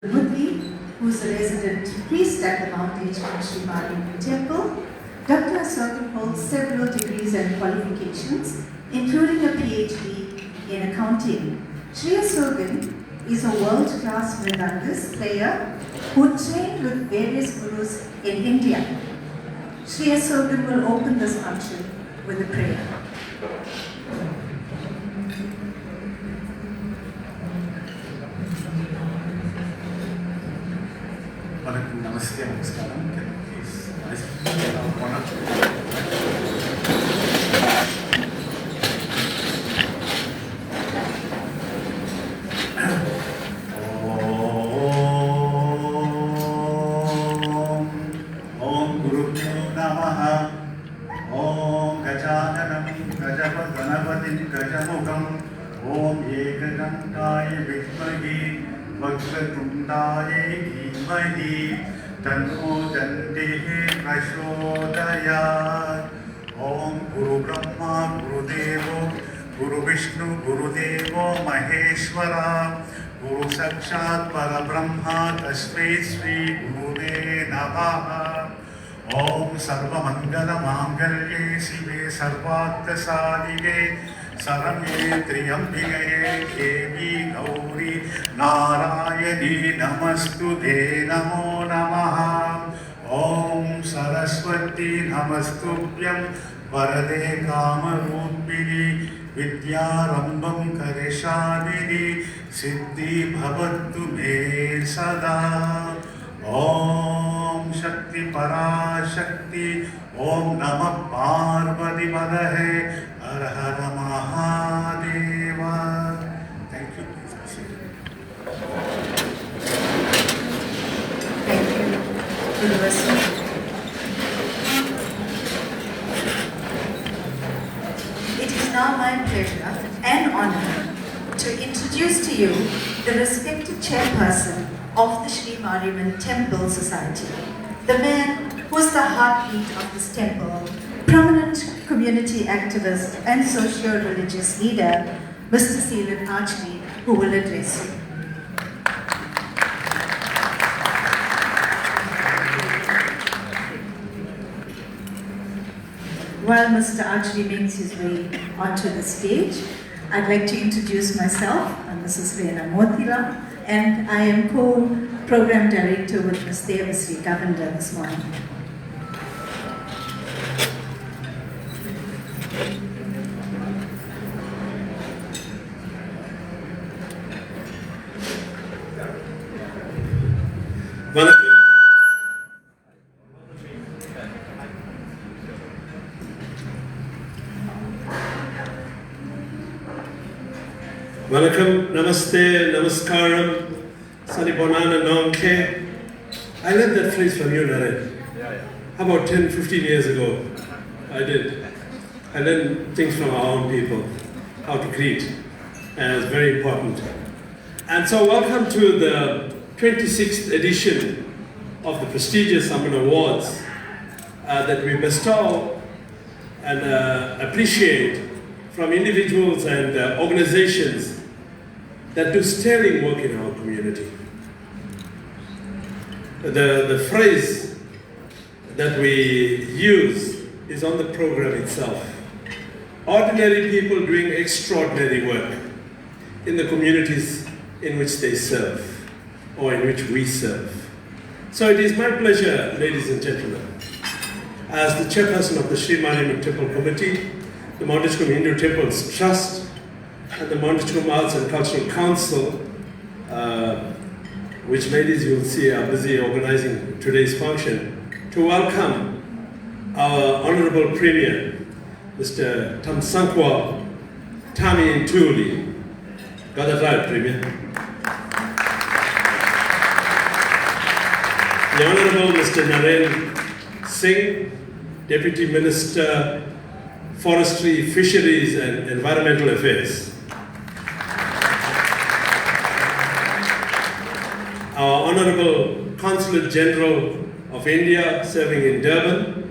Murthy, who is a resident priest at the Mount Edgecombe Shri Mariammen Temple. Dr. Asokan holds several degrees and qualifications, including a PhD in accounting. Shri Asokan is a world-class mridangist player who trained with various gurus in India. Shri Asokan will open this function with a prayer. Namaste, namaskaram. Can you please Om Gurubhyo Namaha. Om Gajananam Gajapaganapatin Gajamukam. Om Ekadantaye Vishmahi Vakratundaya Dhimahi Tanno Dandehi Prashodayat. Om Guru Brahma Guru Devo Guru Vishnu Guru Devo Maheshwara Guru Sakshat Parabrahma Tasmai Shri Guruve Namaha. Om Sarva Mangala Mangalye Shive Sarvartha Sadhike Saramye Triyambike Devi Gauri Narayani Namastute Namo Namaha. Om Saraswati Namastubhyam Varade Kamarupini Vidyarambam Kareshanini Siddhi Bhavattu Me Sada. Om Shakti Parashakti Om Namah Parvati Padahe Har Har Mahadeva. Thank you. Thank you, Guru Asokan. It is now my pleasure and honor to introduce to you the respected chairperson of the Shri Mariammen Temple Society, the man who is the heartbeat of this temple, prominent community activist and socio-religious leader, Mr. Shri, who will address you. While Mr. Archri makes his way onto the stage, I'd like to introduce myself. I'm Mrs. Reena Motila, and I am co-program director with Ms. Devasri Govender this morning. Vanakkam, Namaste, Namaskaram, Sanibonana Nonke. I learned that phrase from you, Naren. About 10, 15 years ago, I did. I learned things from our own people, how to greet, and it's very important. And so welcome to the 26th edition of the prestigious Ammen Awards that we bestow and appreciate from individuals and organizations that do sterling work in our community. The phrase that we use is on the program itself. Ordinary people doing extraordinary work in the communities in which they serve, or in which we serve. So it is my pleasure, ladies and gentlemen, as the chairperson of the Shri Mariammen Temple Committee, the Mount Edgecombe Hindu Temples Trust, and the Mount Edgecombe Arts and Cultural Council, which ladies you will see are busy organizing today's function, to welcome our Honorable Premier, Mr. Tamsankwa Tami Ntuli. Got that right, Premier? The Honorable Mr. Naren Singh, Deputy Minister, Forestry, Fisheries and Environmental Affairs. Our Honorable Consulate General of India serving in Durban,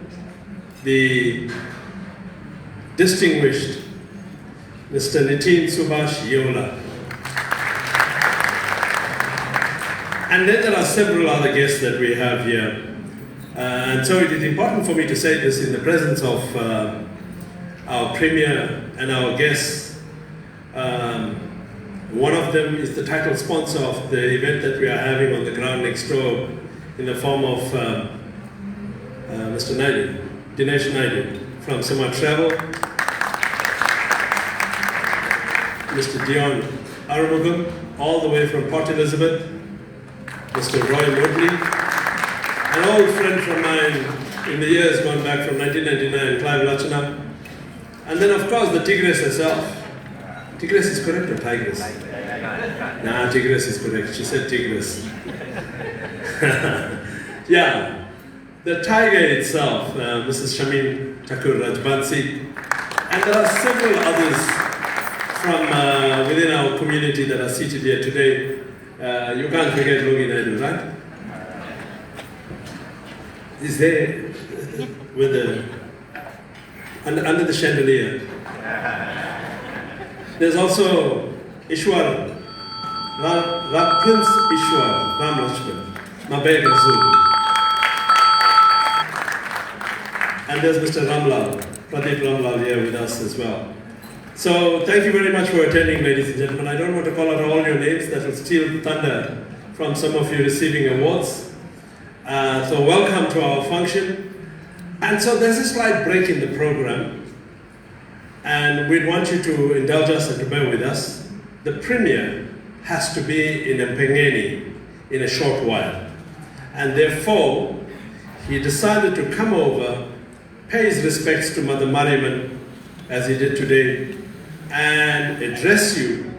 the distinguished Mr. Nitin Subhash Yola. And then there are several other guests that we have here. And so it is important for me to say this in the presence of our Premier and our guests. One of them is the title sponsor of the event that we are having on the ground next door in the form of Mr. Naidu, Dinesh Naidu from Summa Travel, Mr. Dion Arumugam, all the way from Port Elizabeth, Mr. Roy Moodley, an old friend from mine in the years gone back from 1999, Clive Lachana, and then of course the Tigress herself. Tigress is correct or Tigress? Nah, Tigress is correct. She said Tigress. Yeah, the tiger itself, Mrs. Shamin Thakur Rajbansi, and there are several others from within our community that are seated here today. You can't forget Logi Naidu, right? Is there with the under the chandelier? There's also Ishwar, Prince Ishwar Ram Lakshman, Mabai Gazoo. And there's Mr. Ramlal, Pradeep Ramlal here with us as well. So thank you very much for attending, ladies and gentlemen. I don't want to call out all your names, that will steal thunder from some of you receiving awards. So welcome to our function. And so there's a slight break in the program. And we'd want you to indulge us and to bear with us. The Premier has to be in Mpengeni in a short while. And therefore, he decided to come over, pay his respects to Mother Mariammen, as he did today, and address you,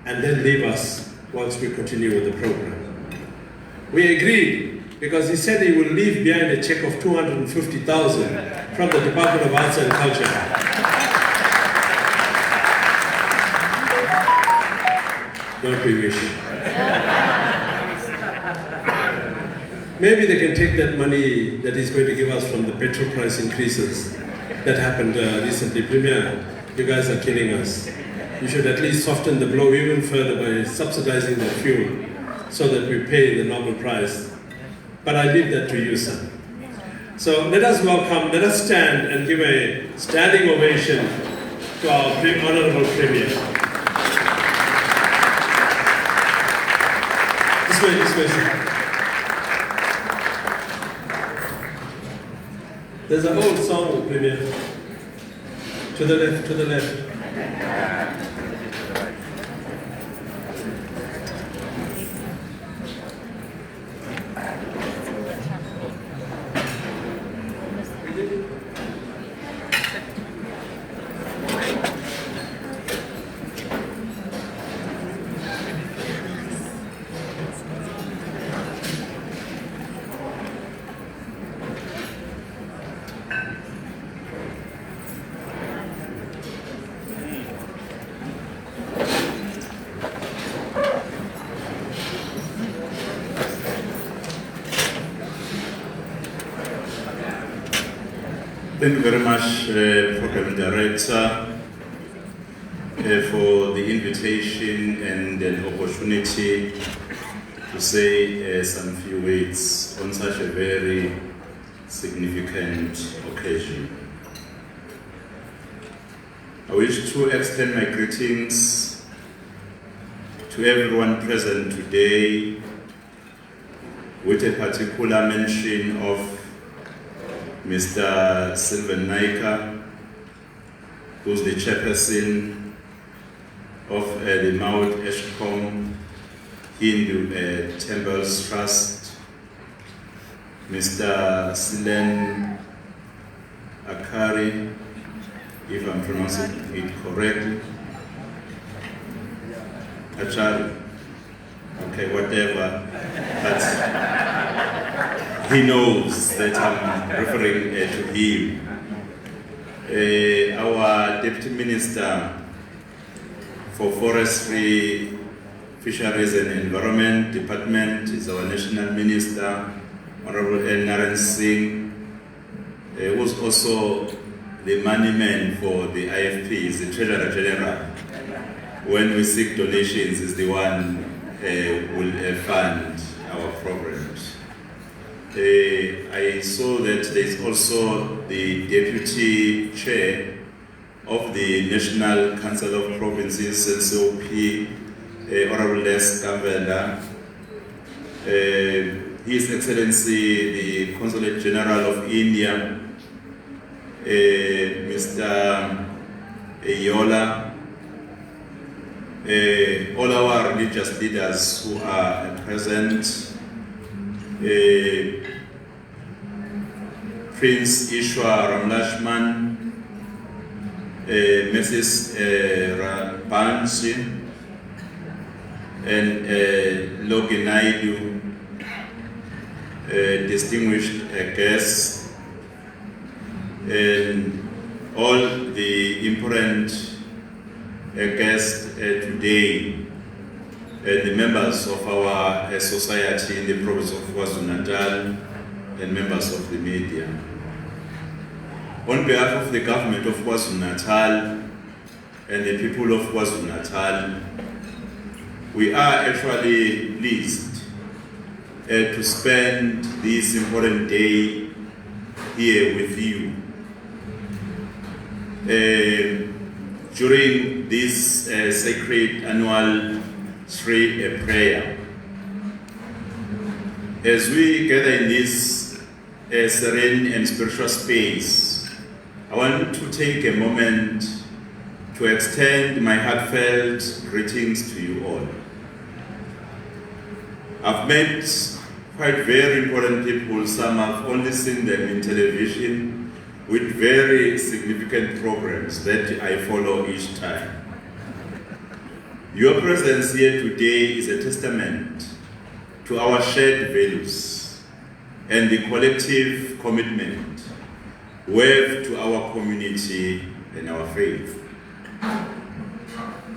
and then leave us once we continue with the program. We agreed, because he said he will leave behind a check of 250,000 from the Department of Arts and Culture. Don't we wish? Maybe they can take that money that he's going to give us from the petrol price increases that happened recently. Premier, you guys are killing us. You should at least soften the blow even further by subsidizing the fuel so that we pay the normal price. But I leave that to you, sir. So let us welcome, let us stand and give a standing ovation to our Honorable Premier. This way, sir. There's an old song, Premier. To the left, to the left. Thank you very much, Program Director, for the invitation and an opportunity to say some few words on such a very significant occasion. I wish to extend my greetings to everyone present today, with a particular mention of Mr. Sylvan Naika, who's the chairperson of the Mount Edgecombe Hindu Temples Trust, Mr. Silen Akari, if I'm pronouncing it correctly, Achari, okay, whatever, but he knows that I'm referring to him. Our Deputy Minister for Forestry, Fisheries and Environment Department is our National Minister, Honorable Naren Singh, who's also the money man for the IFP, is the Treasurer General. When we seek donations, is the one who will fund I saw that there is also the Deputy Chair of the National Council of Provinces, NCOP, Honorable Les Gavenda, His Excellency the Consulate General of India, Mr. Yola, all our religious leaders who are present, Prince Ishwa Ramlashman, Mrs. Rabansi, and Logi Naidu, distinguished guests, and all the important guests today, the members of our society in the province of KwaZulu-Natal, and members of the media. On behalf of the government of KwaZulu-Natal and the people of KwaZulu-Natal, we are actually pleased to spend this important day here with you. During this sacred annual Shri prayer, as we gather in this serene and spiritual space, I want to take a moment to extend my heartfelt greetings to you all. I've met quite very important people. Some I've only seen them in television with very significant programs that I follow each time. Your presence here today is a testament to our shared values and the collective commitment we have to our community and our faith.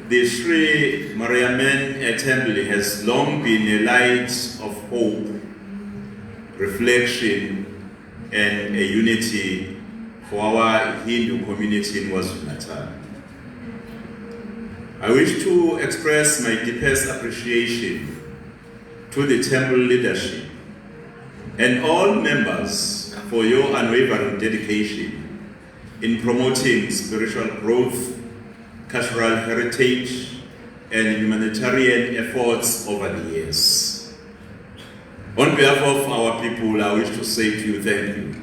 The Shri Mariammen Temple has long been a light of hope, reflection, and a unity for our Hindu community in KwaZulu-Natal. I wish to express my deepest appreciation to the temple leadership and all members for your unwavering dedication in promoting spiritual growth, cultural heritage, and humanitarian efforts over the years. On behalf of our people, I wish to say to you thank you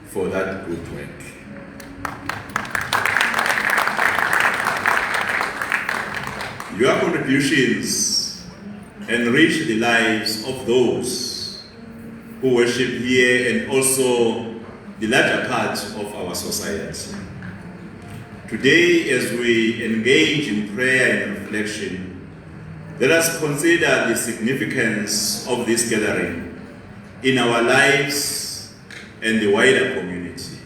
for that good work. Your contributions enrich the lives of those who worship here and also the larger part of our society. Today, as we engage in prayer and reflection, let us consider the significance of this gathering in our lives and the wider community.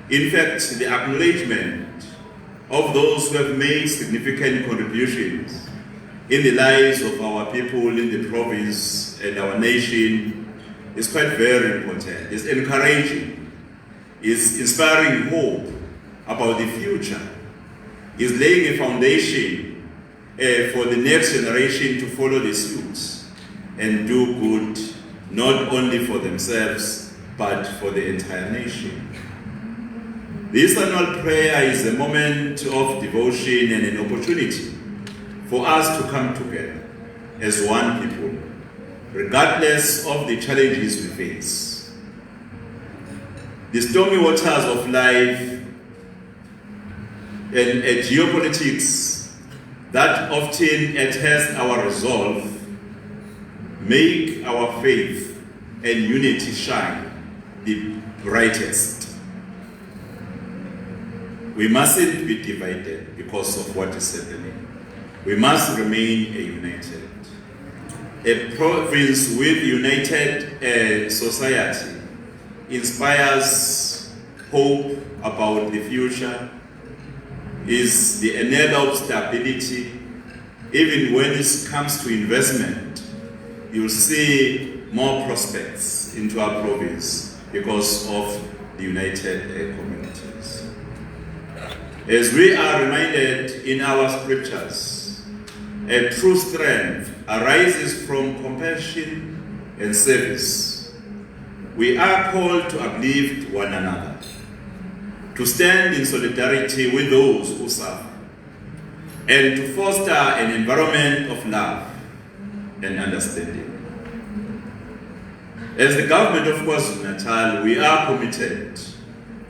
In fact, the acknowledgement of those who have made significant contributions in the lives of our people in the province and our nation is quite very important. It's encouraging. It's inspiring hope about the future. It's laying a foundation for the next generation to follow the suit and do good, not only for themselves, but for the entire nation. This annual prayer is a moment of devotion and an opportunity for us to come together as one people, regardless of the challenges we face. The stormy waters of life and geopolitics that often test our resolve make our faith and unity shine the brightest. We mustn't be divided because of what is happening. We must remain united. A province with united society inspires hope about the future, is the enabler of stability. Even when it comes to investment, you'll see more prospects into our province because of the united communities. As we are reminded in our scriptures, a true strength arises from compassion and service. we are called to uplift one another, to stand in solidarity with those who suffer, and to foster an environment of love and understanding. As the government of KwaZulu-Natal, we are committed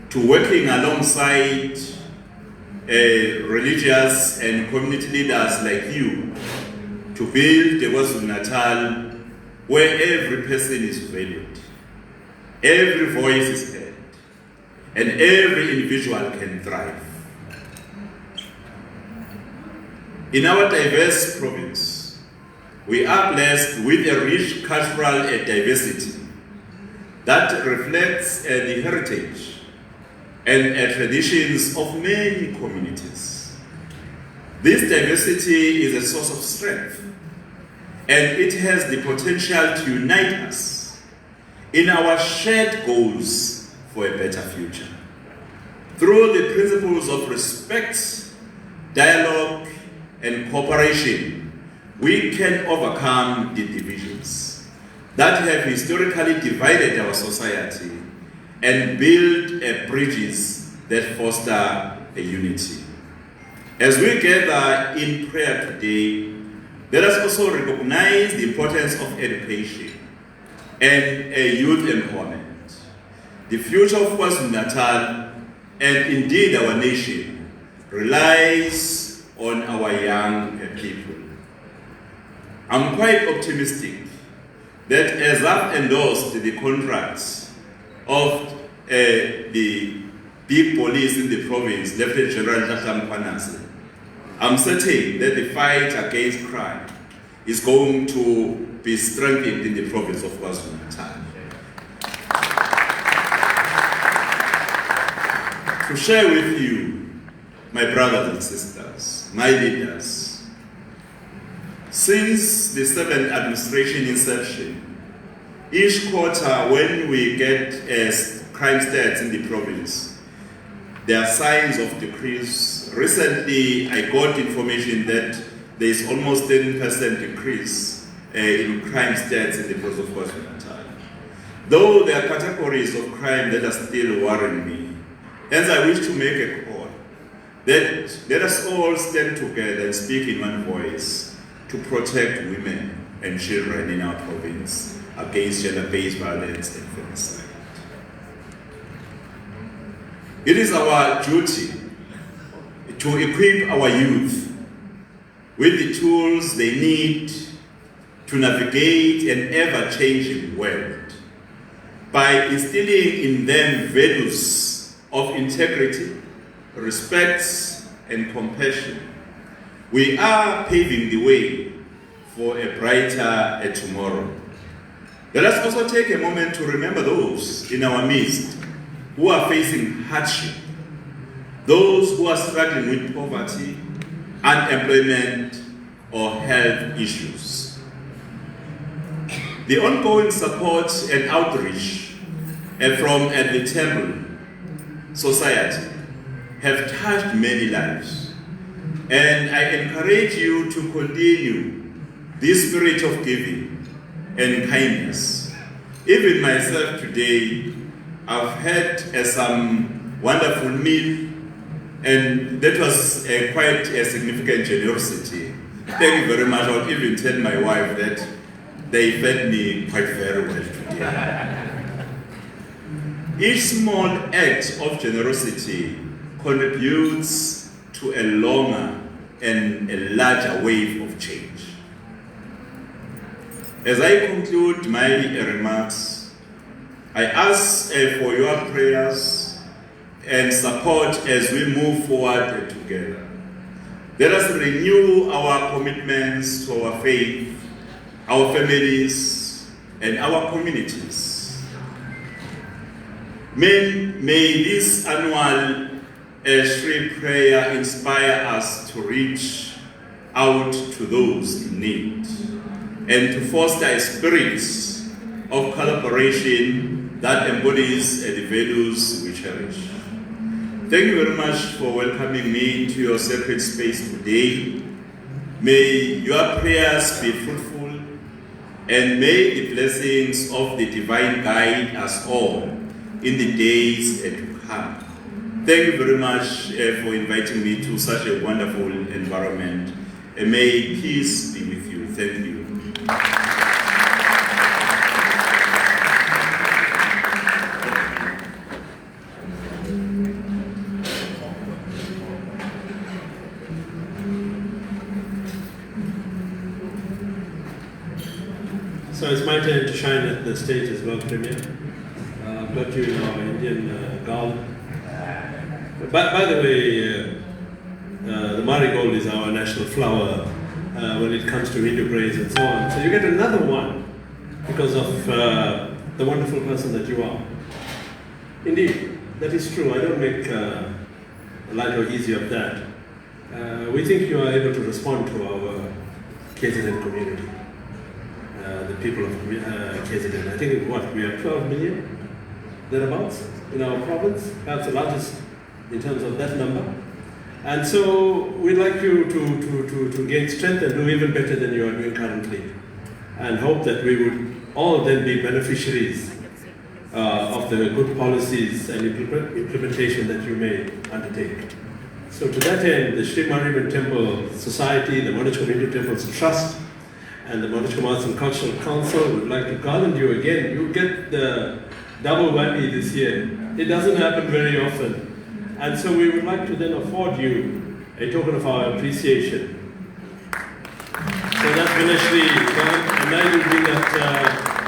to working alongside religious and community leaders like you to build a KwaZulu-Natal where every person is valued, every voice is heard, and every individual can thrive. In our diverse province, we are blessed with a rich cultural diversity that reflects the heritage and traditions of many communities. This diversity is a source of strength, and it has the potential to unite us in our shared goals for a better future. Through the principles of respect, dialogue, and cooperation, we can overcome the divisions that have historically divided our society and build bridges that foster a unity. As we gather in prayer today, let us also recognize the importance of education and youth empowerment. The future of KwaZulu-Natal, and indeed our nation, relies on our young people. I'm quite optimistic that as I've endorsed the contracts of the big police in the province, Lieutenant General Dr. Mkwanase, I'm certain that the fight against crime is going to be strengthened in the province of KwaZulu-Natal. To share with you, my brothers and sisters, my leaders, since the 7th administration inception, each quarter when we get crime stats in the province, there are signs of decrease. Recently, I got information that there is almost 10% decrease in crime stats in the province of KwaZulu-Natal. Though there are categories of crime that are still worrying me, hence I wish to make a call that let us all stand together and speak in one voice to protect women and children in our province against gender-based violence and femicide. It is our duty to equip our youth with the tools they need to navigate an ever-changing world by instilling in them values of integrity, respect, and compassion. We are paving the way for a brighter tomorrow. Let us also take a moment to remember those in our midst who are facing hardship, those who are struggling with poverty, unemployment, or health issues. The ongoing support and outreach from the Temple Society have touched many lives. And I encourage you to continue this spirit of giving and kindness. Even myself today, I've had some wonderful meal, and that was quite a significant generosity. Thank you very much. I'll even tell my wife that they fed me quite very well today. Each small act of generosity contributes to a longer and a larger wave of change. As I conclude my remarks, I ask for your prayers and support as we move forward together. Let us renew our commitments to our faith, our families, and our communities. May this annual Shri prayer inspire us to reach out to those in need and to foster a spirit of collaboration that embodies the values we cherish. Thank you very much for welcoming me into your sacred space today. May your prayers be fruitful and may the blessings of the divine guide us all in the days to come. Thank you very much for inviting me to such a wonderful environment. And may peace be with you. Thank you. So it's my turn to shine at the stage as well, Premier. I've got you in our Indian garb. By the way, the marigold is our national flower when it comes to Hindu praise and so on. So you get another one because of the wonderful person that you are. Indeed, that is true. I don't make light or easy of that. We think you are able to respond to our KZN community. The people of KZN. I think we have 12 million, thereabouts, in our province, perhaps the largest in terms of that number. And so we'd like you to gain strength and do even better than you are doing currently. And hope that we would all then be beneficiaries of the good policies and implementation that you may undertake. So to that end, the Shri Mariammen Temple Society, the Edgecombe Hindu Temples Trust, and the Edgecombe Arts and Cultural Council would like to garland you again. You get the double whammy this year. It doesn't happen very often. And so we would like to then afford you a token of our appreciation. So that's Vinashri, and I will be that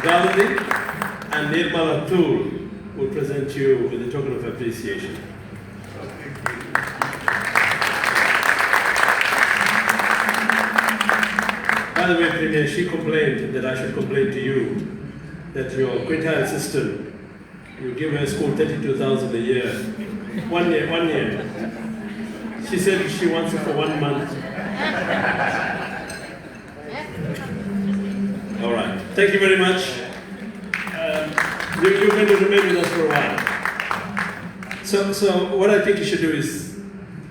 garlanding, and Nirmala Tool will present you with a token of appreciation. By the way, Premier, she complained that I should complain to you that your quintile system, you give her school 32,000 a year. One year. She said she wants it for 1 month. All right. Thank you very much. You're going to remain with us for a while. So what I think you should do is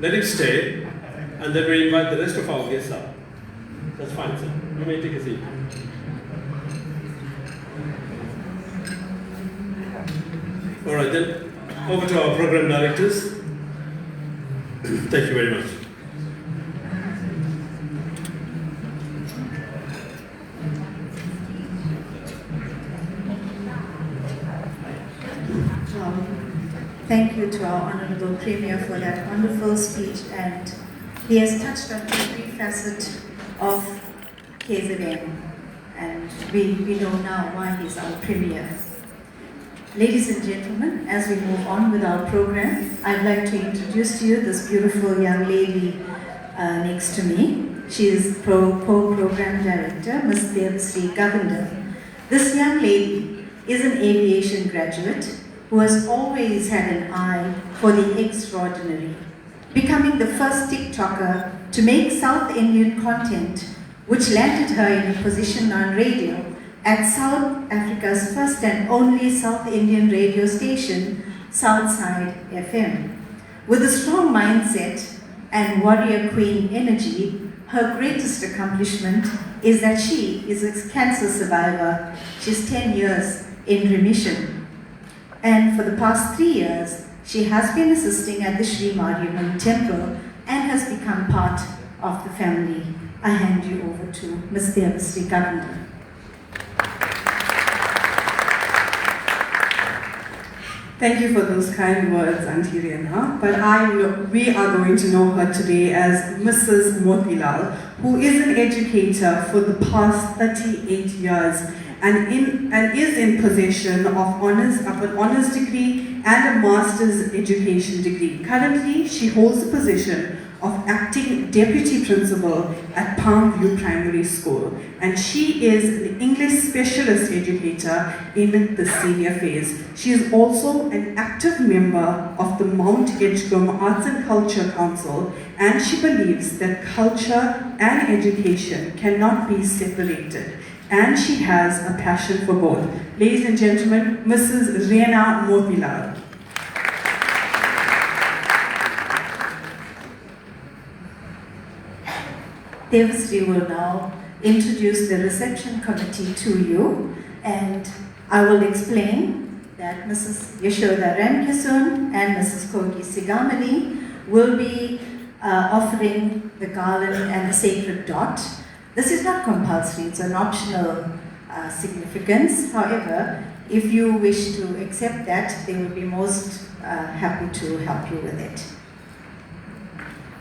let him stay, and then we invite the rest of our guests up. That's fine, sir. You may take a seat. All right, then over to our program directors. Thank you very much. Thank you to our Honourable Premier for that wonderful speech, and he has touched on every facet of KZN, and we know now why he's our Premier. Ladies and gentlemen, as we move on with our program, I'd like to introduce to you this beautiful young lady next to me. She is Co-Program Director, Ms. Shri. This young lady is an aviation graduate who has always had an eye for the extraordinary, becoming the first TikToker to make South Indian content, which landed her in a position on radio at South Africa's first and only South Indian radio station, Southside FM. With a strong mindset and warrior queen energy, her greatest accomplishment is that she is a cancer survivor. She's 10 years in remission. And for the past 3 years, she has been assisting at the Shri Mariammen Temple and has become part of the family. I hand you over to Ms. Shri. Thank you for those kind words, Auntie Rena. But we are going to know her today as Mrs. Motilal, who is an educator for the past 38 years and is in possession of an honors degree and a master's education degree. Currently, she holds the position of acting deputy principal at Palm View Primary School, and she is an English specialist educator in the senior phase. She is also an active member of the Mount Edgecombe Arts and Culture Council, and she believes that culture and education cannot be separated, and she has a passion for both. Ladies and gentlemen, Mrs. Rena Motilal. Shri will now introduce the reception committee to you, and I will explain that Mrs. Yashoda Ramkisun and Mrs. Kogi Sigamani will be offering the garland and the sacred dot. This is not compulsory, it's an optional significance. However, if you wish to accept that, they will be most happy to help you with it.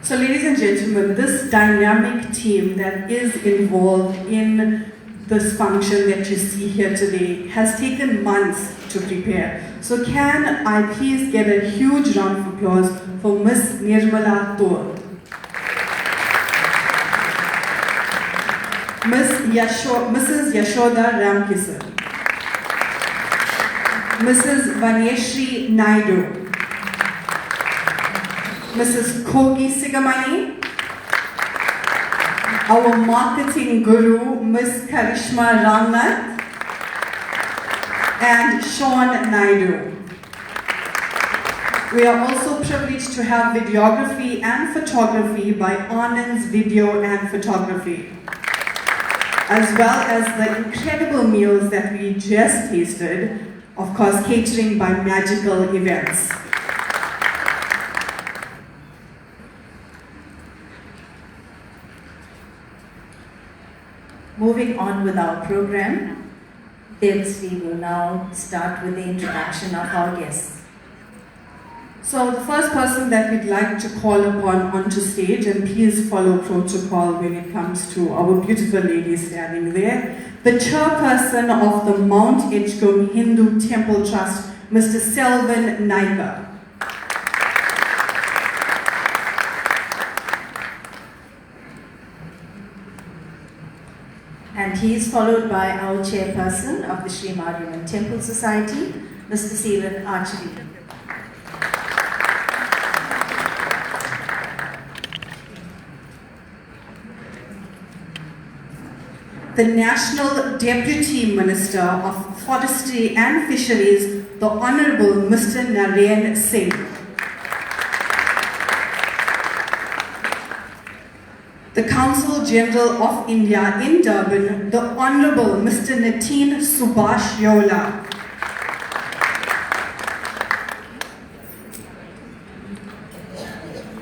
So ladies and gentlemen, this dynamic team that is involved in this function that you see here today has taken months to prepare. So can I please get a huge round of applause for Ms. Nirmala Tor, Mrs. Yashoda Ramkisan, Mrs. Vaneshri Naidu, Mrs. Kogi Sigamani, our marketing guru, Ms. Karishma Ramnath, and Sean Naidu. We are also privileged to have videography and photography by Anand's Video and Photography, as well as the incredible meals that we just tasted, of course catering by Magical Events. Moving on with our program, we will now start with the introduction of our guests. So the first person that we'd like to call upon onto stage, and please follow protocol when it comes to our beautiful lady standing there, the chairperson of the Mount Edgecombe Hindu Temple Trust, Mr. Selvan Naika. And he is followed by our chairperson of the Shri Mariammen Temple Society, Mr. Seelan Archery. The National Deputy Minister of Forestry and Fisheries, the Honourable Mr. Naren Singh. The Consul General of India in Durban, the Honourable Mr. Nitin Subhash Yola.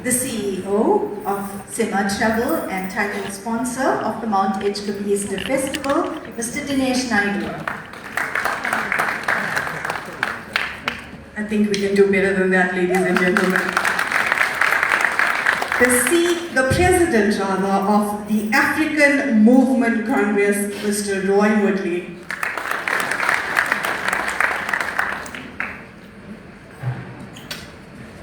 The CEO of Sima Travel and title sponsor of the Mount Edgecombe Easter Festival, Mr. Dinesh Naidu. I think we can do better than that, ladies and gentlemen. The President of the African Movement Congress, Mr. Roy Woodley.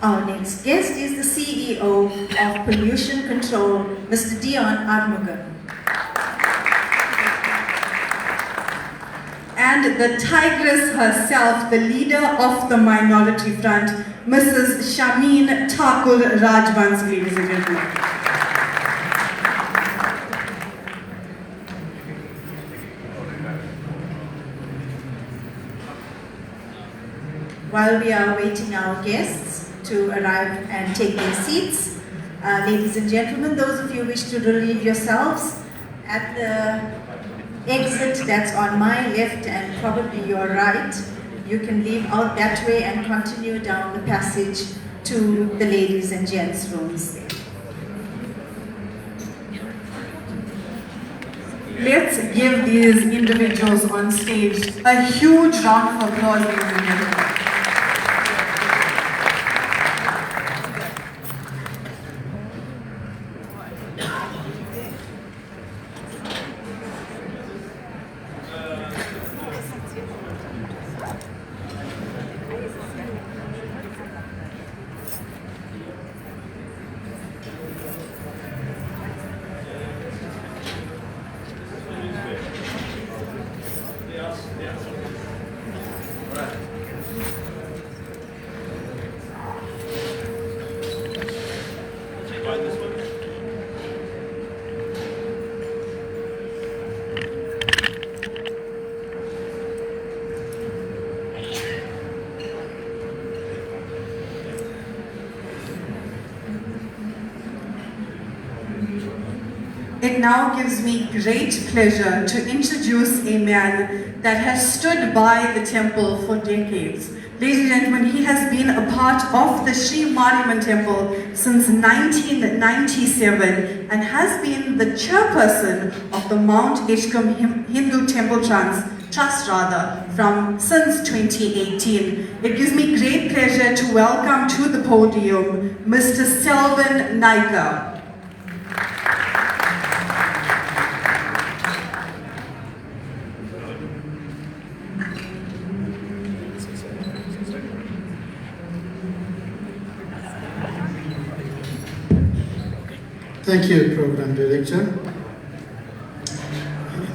Our next guest is the CEO of Pollution Control, Mr. Dion Armugan. And the tigress herself, the leader of the Minority Front, Mrs. Shameen Thakur Rajvansi, ladies and gentlemen. While we are waiting our guests to arrive and take their seats, ladies and gentlemen, those of you who wish to relieve yourselves at the exit that's on my left and probably your right, you can leave out that way and continue down the passage to the ladies and gents rooms there. Let's give these individuals on stage a huge round of applause, ladies and gentlemen. it now gives me great pleasure to introduce a man that has stood by the temple for decades. Ladies and gentlemen, he has been a part of the Shri Mariammen temple since 1997 and has been the chairperson of the Mount Edgecombe Hindu Temple Trust since 2018. It gives me great pleasure to welcome to the podium Mr. Selvan Naika. Thank you, Program Director.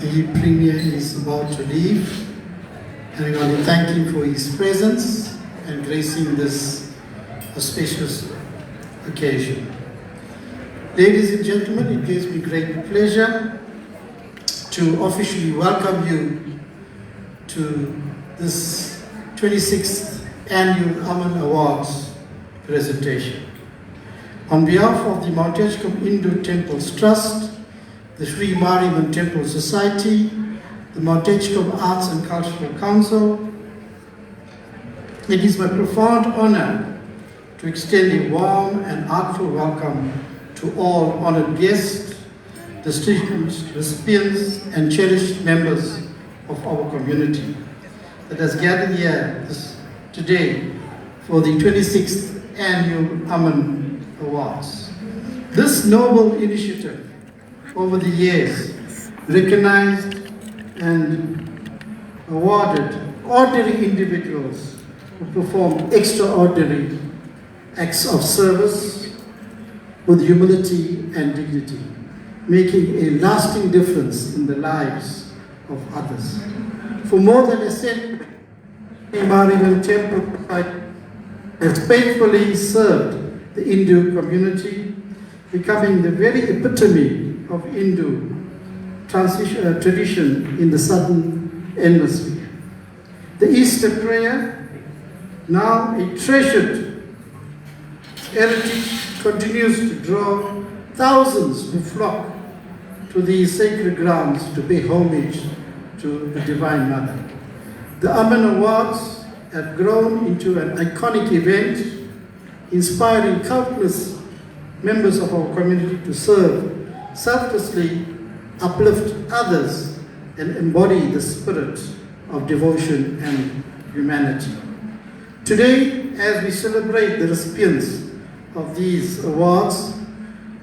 The Premier is about to leave, and we want to thank him for his presence and gracing this auspicious occasion. Ladies and gentlemen, it gives me great pleasure to officially welcome you to this 26th Annual Ammen Awards presentation. On behalf of the Mount Edgecombe Hindu Temples Trust, the Shri Mariammen Temple Society, the Mount Edgecombe Arts and Cultural Council, it is my profound honor to extend a warm and heartfelt welcome to all honored guests, distinguished recipients, and cherished members of our community that has gathered here today for the 26th Annual Ammen Awards. This noble initiative over the years recognized and awarded ordinary individuals who perform extraordinary acts of service with humility and dignity, making a lasting difference in the lives of others. For more than a century, the Mariammen Temple has faithfully served the Hindu community, becoming the very epitome of Hindu tradition in the southern hemisphere. The Easter prayer, now a treasured heritage, continues to draw thousands who flock to these sacred grounds to pay homage to the Divine Mother. The Ammen Awards have grown into an iconic event, inspiring countless members of our community to serve, selflessly uplift others, and embody the spirit of devotion and humanity. Today, as we celebrate the recipients of these awards,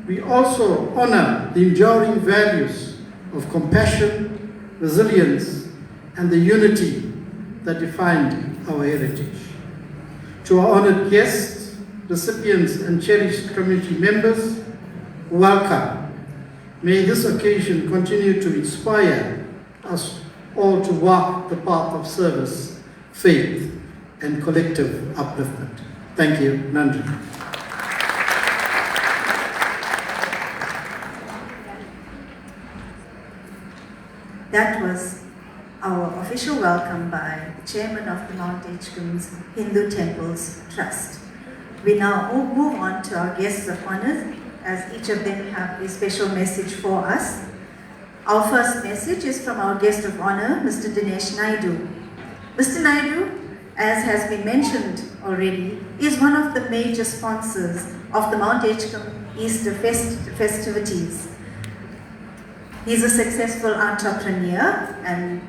we also honor the enduring values of compassion, resilience, and the unity that defined our heritage. To our honored guests, recipients, and cherished community members, welcome. May this occasion continue to inspire us all to walk the path of service, faith, and collective upliftment. Thank you. Nandri. That was our official welcome by the chairman of the Mount Edgecombe's Hindu Temples Trust. We now move on to our guests of honor, as each of them have a special message for us. Our first message is from our guest of honor, Mr. Dinesh Naidu. Mr. Naidu, as has been mentioned already, is one of the major sponsors of the Mount Edgecombe Easter festivities. He's a successful entrepreneur, and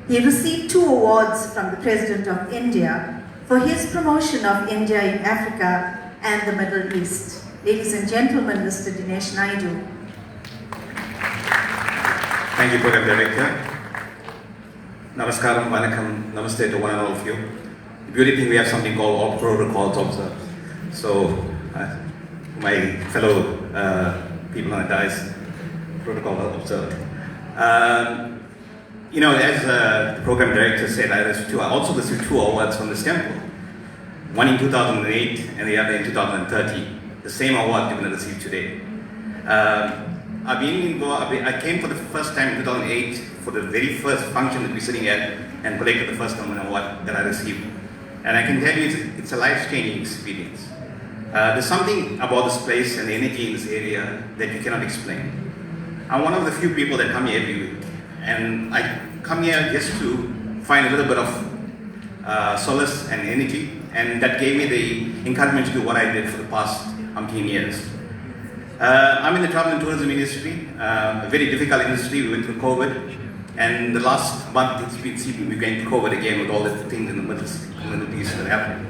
he received 2 awards from the President of India for his promotion of India in Africa and the Middle East. Ladies and gentlemen, Mr. Dinesh Naidu. Thank you, Program Director. Namaskaram, Vanakkam, Namaste to one and all of you. The beauty thing, we have something called all protocols observed. So, my fellow people on the dais, protocol observed. You know, as the Program Director said, I also received 2 awards from this temple. One in 2008 and the other in 2013. The same award given and received today. I came for the first time in 2008 for the very first function that we're sitting at and collected the first Ammen Award that I received. And I can tell you it's a life-changing experience. There's something about this place and the energy in this area that you cannot explain. I'm one of the few people that come here every week. And I come here just to find a little bit of solace and energy. And that gave me the encouragement to do what I did for the past 18 years. I'm in the travel and tourism industry, a very difficult industry. We went through COVID. And the last month, we're going through COVID again with all the things in the Middle East that happened.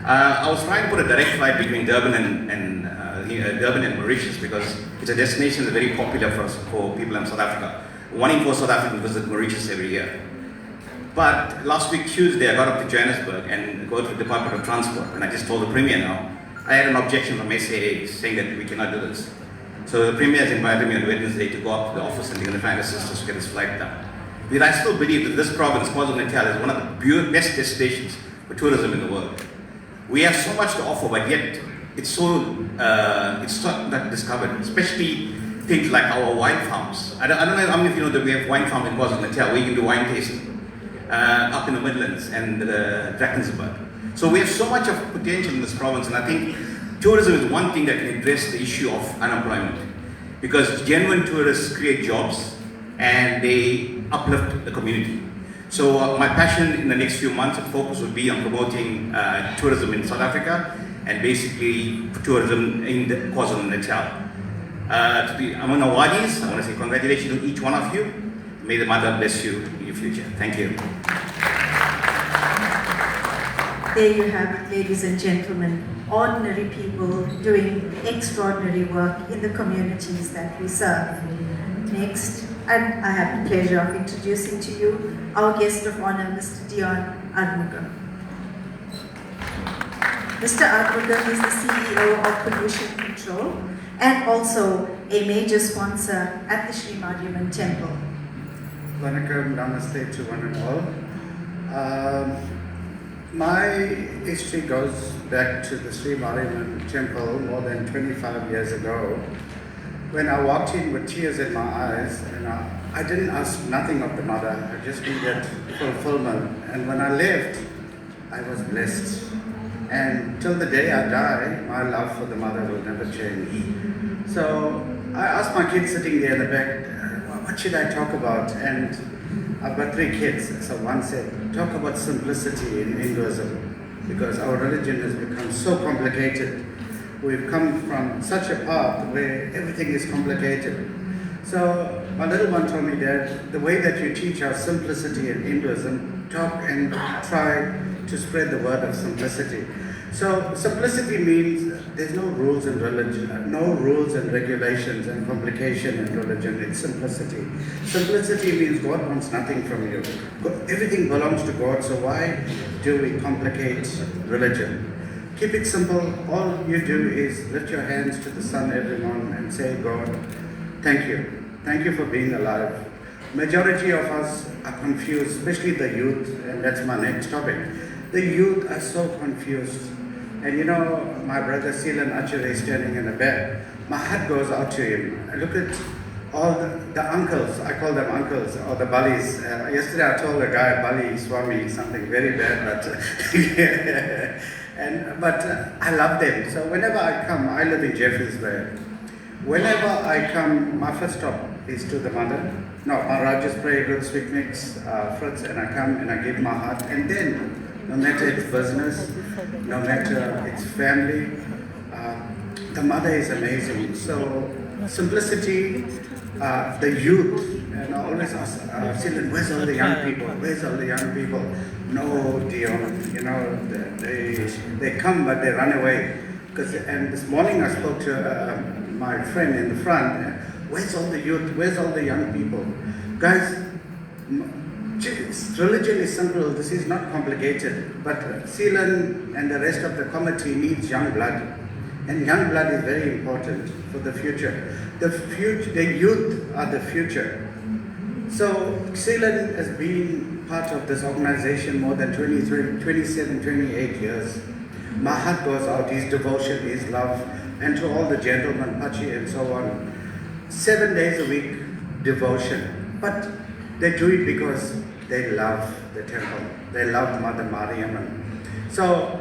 I was trying to put a direct flight between Durban and Mauritius because it's a destination that's very popular for people in South Africa. 1 in 4 South Africans visit Mauritius every year. But last week, Tuesday, I got up to Johannesburg and go to the Department of Transport. And I just told the Premier now, I had an objection from SAA saying that we cannot do this. So the Premier has invited me on Wednesday to go up to the office and they're going to try and assist us to get this flight done. Because I still believe that this province, KwaZulu-Natal, is one of the best destinations for tourism in the world. We have so much to offer, but yet it's not discovered, especially things like our wine farms. I don't know how many of you know that we have wine farms in KwaZulu-Natal where you can do wine tasting up in the Midlands and Drakensberg. So we have so much of potential in this province, and I think tourism is one thing that can address the issue of unemployment, because genuine tourists create jobs and they uplift the community. So my passion in the next few months and focus will be on promoting tourism in South Africa and basically tourism in the KwaZulu-Natal. To the Ammen Awards, I want to say congratulations to each one of you. May the Mother bless you in your future. Thank you. There you have it, ladies and gentlemen, ordinary people doing extraordinary work in the communities that we serve. Next, and I have the pleasure of introducing to you our guest of honor, Mr. Dion Armuga. Mr. Armuga is the CEO of Pollution Control and also a major sponsor at the Shri Mariammen Temple. Vanakkam, namaste to one and all. My history goes back to the Shri Mariammen Temple more than 25 years ago, when I walked in with tears in my eyes, and I didn't ask nothing of the mother, I just needed fulfillment. And when I left, I was blessed. And till the day I die, my love for the mother will never change. So I asked my kids sitting there in the back, what should I talk about? And I've got 3 kids. So one said, talk about simplicity in Hinduism, because our religion has become so complicated. We've come from such a path where everything is complicated. So my little one told me, Dad, the way that you teach our simplicity in Hinduism, talk and try to spread the word of simplicity. So simplicity means there's no rules in religion, no rules and regulations and complication in religion. It's simplicity. Simplicity means God wants nothing from you. Everything belongs to God, so why do we complicate religion? Keep it simple. All you do is lift your hands to the sun every morning and say, God, thank you. Thank you for being alive. Majority of us are confused, especially the youth, and that's my next topic. The youth are so confused. And you know, my brother Seelan Achere is standing in the back. My heart goes out to him. I look at all the uncles, I call them uncles, or the Balis. Yesterday I told a guy, Bali Swami, something very bad, but I love them. So whenever I come, I live in Jeffreysburg. Whenever I come, my first stop is to the mother. No, I just pray good sweet mix, fruits, and I come and I give my heart. And then, no matter its business, no matter its family, the mother is amazing. So simplicity, the youth, and I always ask, Silan, where's all the young people? Where's all the young people? No, Dion, you know, they come but they run away. And this morning I spoke to my friend in the front, where's all the youth? Where's all the young people? Guys, religion is simple, this is not complicated, but Seelan and the rest of the committee needs young blood. And young blood is very important for the future. The youth are the future. So Seelan has been part of this organization more than 27, 28 years. My heart goes out, his devotion, his love, and to all the gentlemen, Pachi and so on. 7 days a week devotion. But they do it because they love the temple. They love Mother Mariammen. So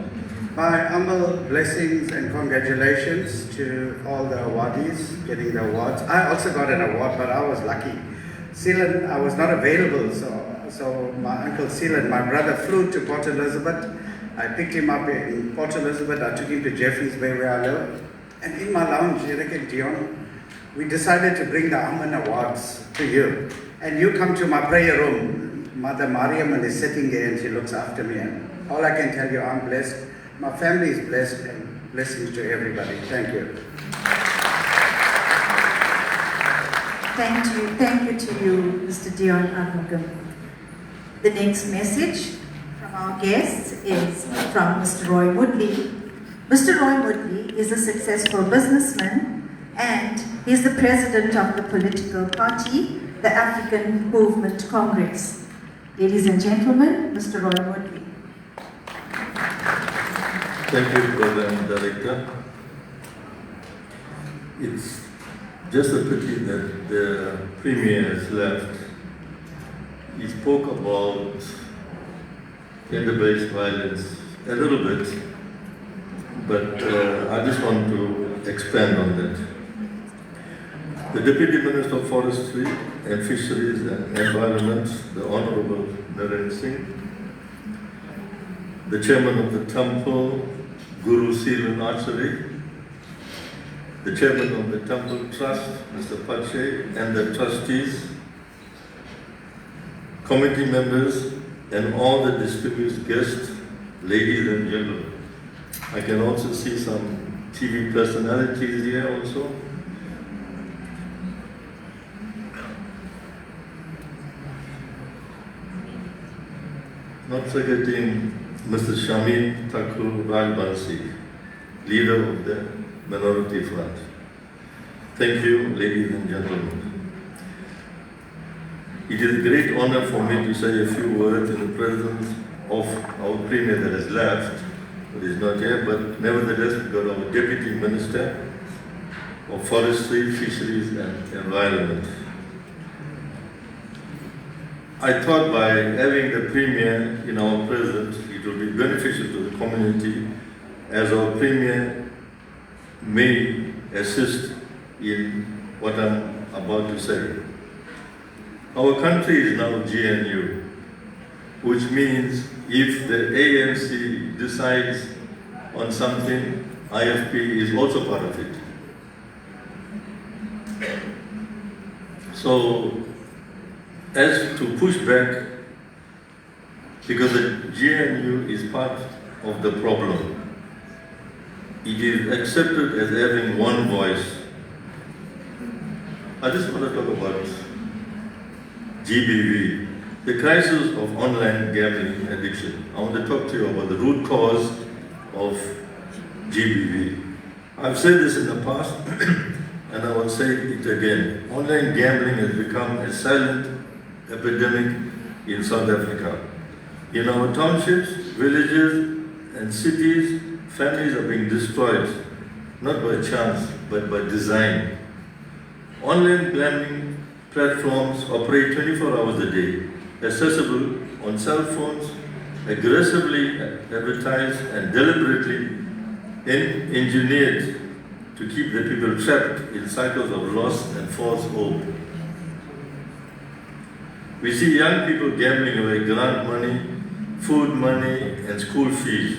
My humble blessings and congratulations to all the awardees getting the awards. I also got an award, but I was lucky. Sealand, I was not available, so my uncle Sealand, my brother, flew to Port Elizabeth. I picked him up in Port Elizabeth. I took him to Jeffreys Bay where I live. And in my lounge, Eric and Dion, we decided to bring the Ammen Awards to you. And you come to my prayer room. Mother Mariammen is sitting there and she looks after me. And all I can tell you, I'm blessed. My family is blessed, and blessings to everybody. Thank you. Thank you to you, Mr. Dion Armugam. The next message from our guests is from Mr. Roy Woodley. Mr. Roy Woodley is a successful businessman and he is the president of the political party, the African Movement Congress. Ladies and gentlemen, Mr. Roy Woodley. Thank you, Program Director. It's just a pity that the Premier has left. He spoke about gender-based violence a little bit, but I just want to expand on that. The Deputy Minister of Forestry and Fisheries and Environment, the Honorable Narendra Singh, the Chairman of the Temple, Guru Sealand Archery, the Chairman of the Temple Trust, Mr. Pache, and the trustees, committee members, and all the distinguished guests, ladies and gentlemen. I can also see some TV personalities here also. Not forgetting Mr. Shami Thakur Rajbansi, leader of the Minority Front. Thank you, ladies and gentlemen. It is a great honor for me to say a few words in the presence of our Premier that has left, but is not here, but nevertheless we got our Deputy Minister of Forestry, Fisheries and Environment. I thought by having the Premier in our presence, it will be beneficial to the community as our Premier may assist in what I'm about to say. Our country is now GNU, which means if the ANC decides on something, IFP is also part of it. So, as to push back, because the GNU is part of the problem, it is accepted as having one voice. I just want to talk about GBV, the crisis of online gambling addiction. I want to talk to you about the root cause of GBV. I've said this in the past, and I will say it again. Online gambling has become a silent epidemic in South Africa. In our townships, villages, and cities, families are being destroyed, not by chance, but by design. Online gambling platforms operate 24 hours a day, accessible on cell phones, aggressively advertised and deliberately engineered to keep the people trapped in cycles of loss and false hope. We see young people gambling away grant money, food money, and school fees.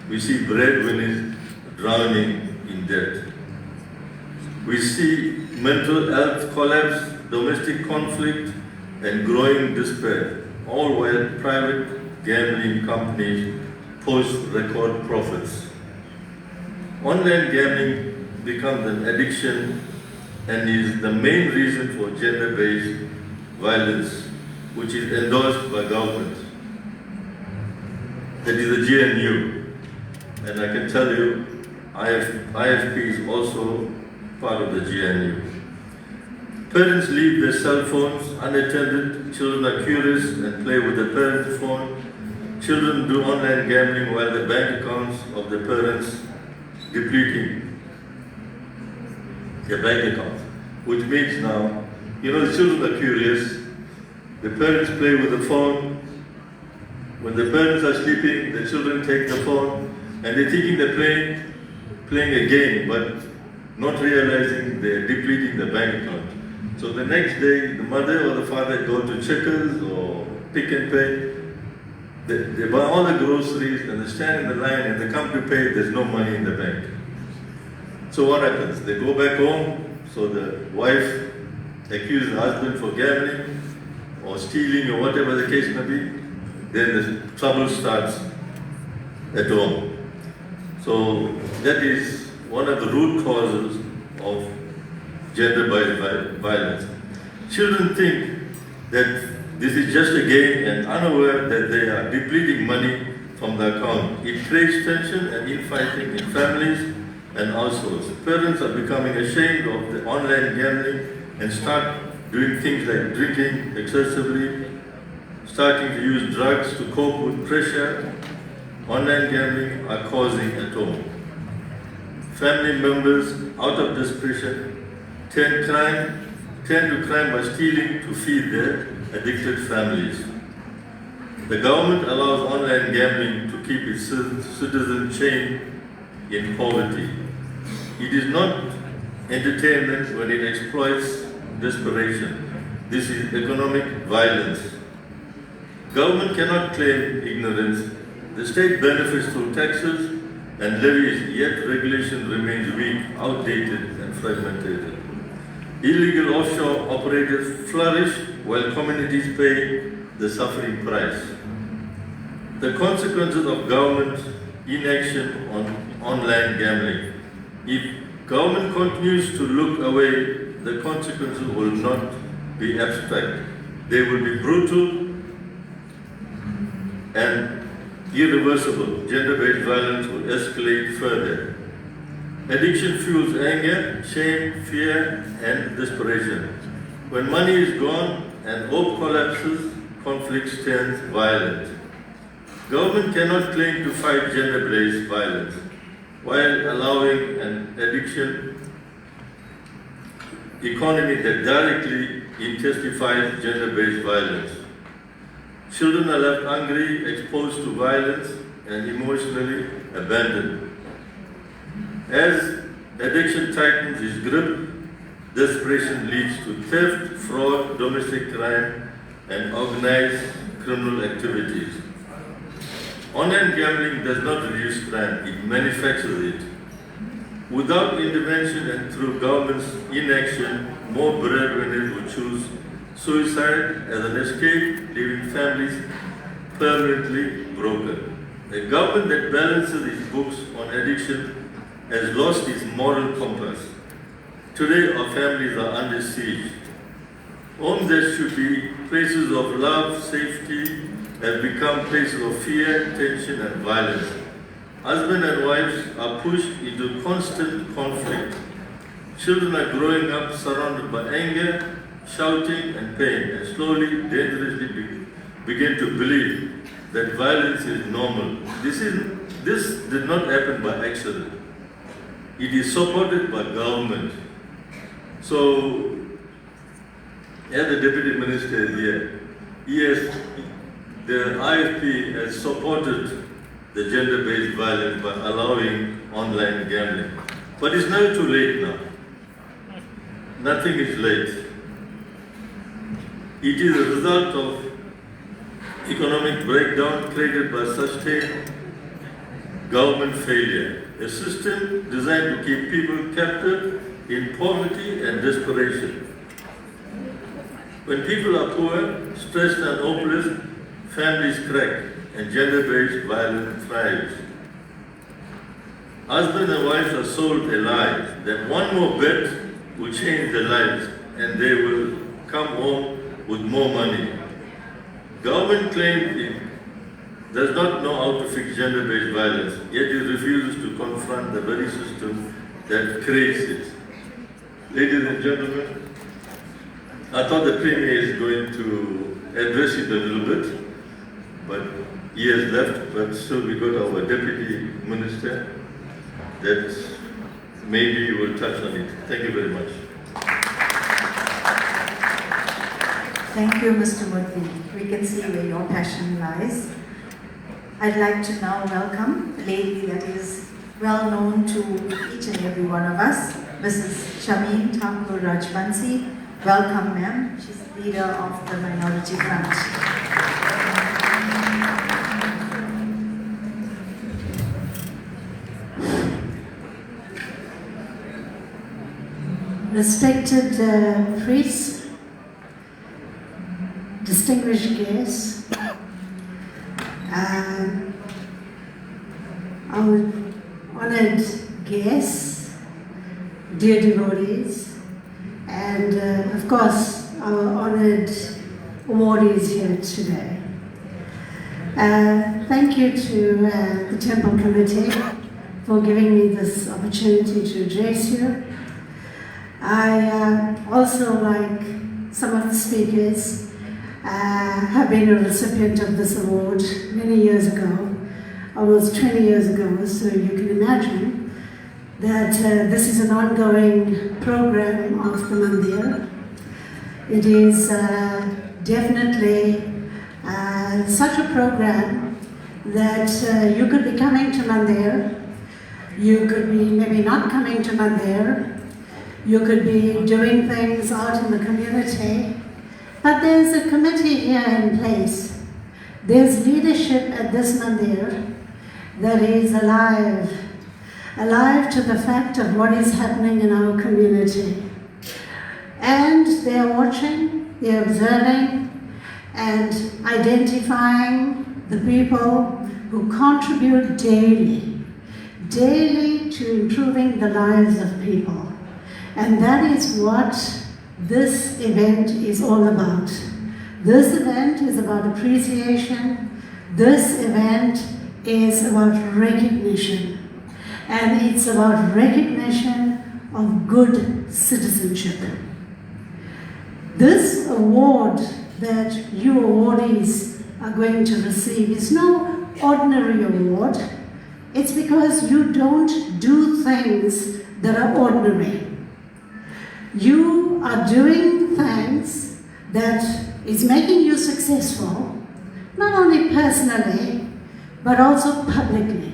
We see breadwinners drowning in debt. We see mental health collapse, domestic conflict, and growing despair, all while private gambling companies post record profits. Online gambling becomes an addiction and is the main reason for gender-based violence, which is endorsed by government. That is the GNU. And I can tell you, IFP is also part of the GNU. Parents leave their cell phones unattended, children are curious and play with the parent's phone. Children do online gambling while the bank accounts of the parents depleting their bank accounts. Which means now, the children are curious, the parents play with the phone. When the parents are sleeping, the children take the phone. and they're thinking they're playing a game, but not realizing they're depleting the bank account. So the next day, the mother or the father go to Checkers or Pick and Pay. They buy all the groceries and they stand in the line and they come to pay, there's no money in the bank. So what happens? They go back home, so the wife accuses the husband for gambling or stealing or whatever the case may be. Then the trouble starts at home. So that is one of the root causes of gender-based violence. Children think that this is just a game and unaware that they are depleting money from the account. It creates tension and infighting in families and households. Parents are becoming ashamed of the online gambling and start doing things like drinking excessively, starting to use drugs to cope with pressure online gambling are causing at home. Family members, out of desperation, tend to crime by stealing to feed their addicted families. The government allows online gambling to keep its citizens chained in poverty. It is not entertainment when it exploits desperation. This is economic violence. Government cannot claim ignorance. The state benefits through taxes and levies, yet regulation remains weak, outdated and fragmented. Illegal offshore operators flourish while communities pay the suffering price. The consequences of government inaction on online gambling. If government continues to look away, the consequences will not be abstract. They will be brutal and irreversible. Gender-based violence will escalate further. Addiction fuels anger, shame, fear, and desperation. When money is gone and hope collapses, conflict turns violent. Government cannot claim to fight gender-based violence while allowing an addiction economy that directly intensifies gender-based violence. Children are left hungry, exposed to violence, and emotionally abandoned. As addiction tightens its grip, desperation leads to theft, fraud, domestic crime, and organized criminal activities. Online gambling does not reduce crime, it manufactures it. Without intervention and through government's inaction, more breadwinners will choose suicide as an escape, leaving families permanently broken. A government that balances its books on addiction has lost its moral compass. Today, our families are under siege. Homes that should be places of love, safety, have become places of fear, tension, and violence. Husbands and wives are pushed into constant conflict. Children are growing up surrounded by anger, shouting, and pain, and slowly, dangerously begin to believe that violence is normal. This did not happen by accident. It is supported by government. So, as the Deputy Minister here, the IFP has supported the gender-based violence by allowing online gambling. But it's never too late now. Nothing is late. It is a result of economic breakdown created by sustained government failure. A system designed to keep people captive in poverty and desperation. When people are poor, stressed and hopeless, families crack and gender-based violence thrives. Husbands and wives are sold a lie that one more bet will change their lives and they will come home with more money. Government claims it does not know how to fix gender-based violence, yet it refuses to confront the very system that creates it. Ladies and gentlemen, I thought the Premier is going to address it a little bit, but he has left, but still we got our Deputy Minister that maybe will touch on it. Thank you very much. Thank you, Mr. Murthy. We can see where your passion lies. I'd like to now welcome a lady that is well known to each and every one of us, Mrs. Shri Rajbansi. Welcome, ma'am. She's the leader of the Minority Front. Respected priests, distinguished guests, our honored guests, dear devotees, and of course our honored awardees here today. Thank you to the Temple Committee for giving me this opportunity to address you. I also, like some of the speakers, have been a recipient of this award many years ago, almost 20 years ago, so you can imagine that this is an ongoing program of the Mandir. It is definitely such a program that you could be coming to Mandir, you could be maybe not coming to Mandir, you could be doing things out in the community, but there's a committee here in place. There's leadership at this Mandir that is alive to the fact of what is happening in our community. And they're watching, they're observing, and identifying the people who contribute daily to improving the lives of people. And that is what this event is all about. This event is about appreciation. This event is about recognition. And it's about recognition of good citizenship. This award that you awardees are going to receive is no ordinary award. It's because you don't do things that are ordinary. You are doing things that is making you successful, not only personally, but also publicly.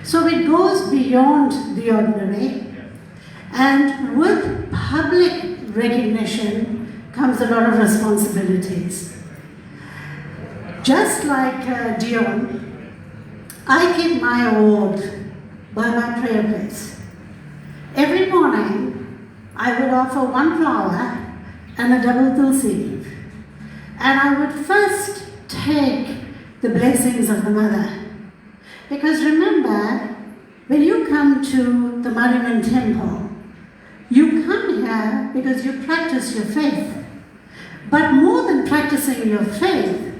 So it goes beyond the ordinary, and with public recognition comes a lot of responsibilities. Just like Dion, I keep my award by my prayer place. Every morning, I would offer one flower and a double tulsi leaf. And I would first take the blessings of the Mother. Because remember, when you come to the Mariammen temple, you come here because you practice your faith. But more than practicing your faith,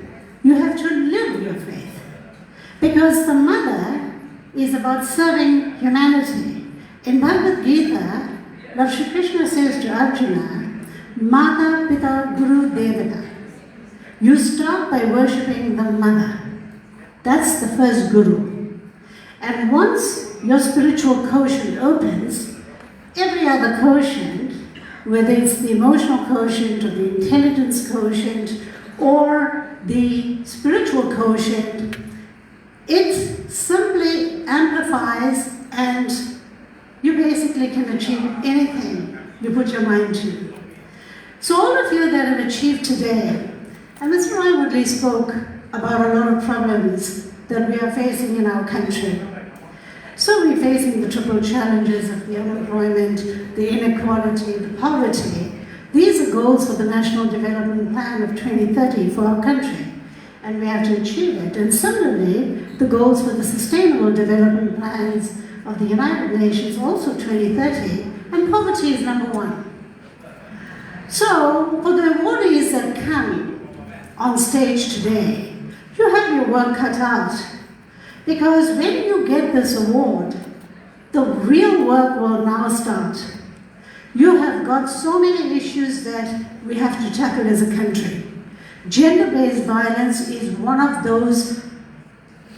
you have to live your faith. Because the Mother is about serving humanity. In Bhagavad Gita, Lord Shri Krishna says to Arjuna, Mata Pita Guru Devata. You start by worshipping the Mother. That's the first Guru. And once your spiritual quotient opens, every other quotient, whether it's the emotional quotient or the intelligence quotient or the spiritual quotient, it simply amplifies, and you basically can achieve anything you put your mind to. So all of you that have achieved today, and Mr. Roy Woodley spoke about a lot of problems that we are facing in our country. So we're facing the triple challenges of the unemployment, the inequality, the poverty. These are goals for the National Development Plan of 2030 for our country, and we have to achieve it. And similarly, the goals for the Sustainable Development Plans of the United Nations, also 2030, and poverty is number one. So, for the awardees that come on stage today, you have your work cut out. Because when you get this award, the real work will now start. You have got so many issues that we have to tackle as a country. Gender-based violence is one of those,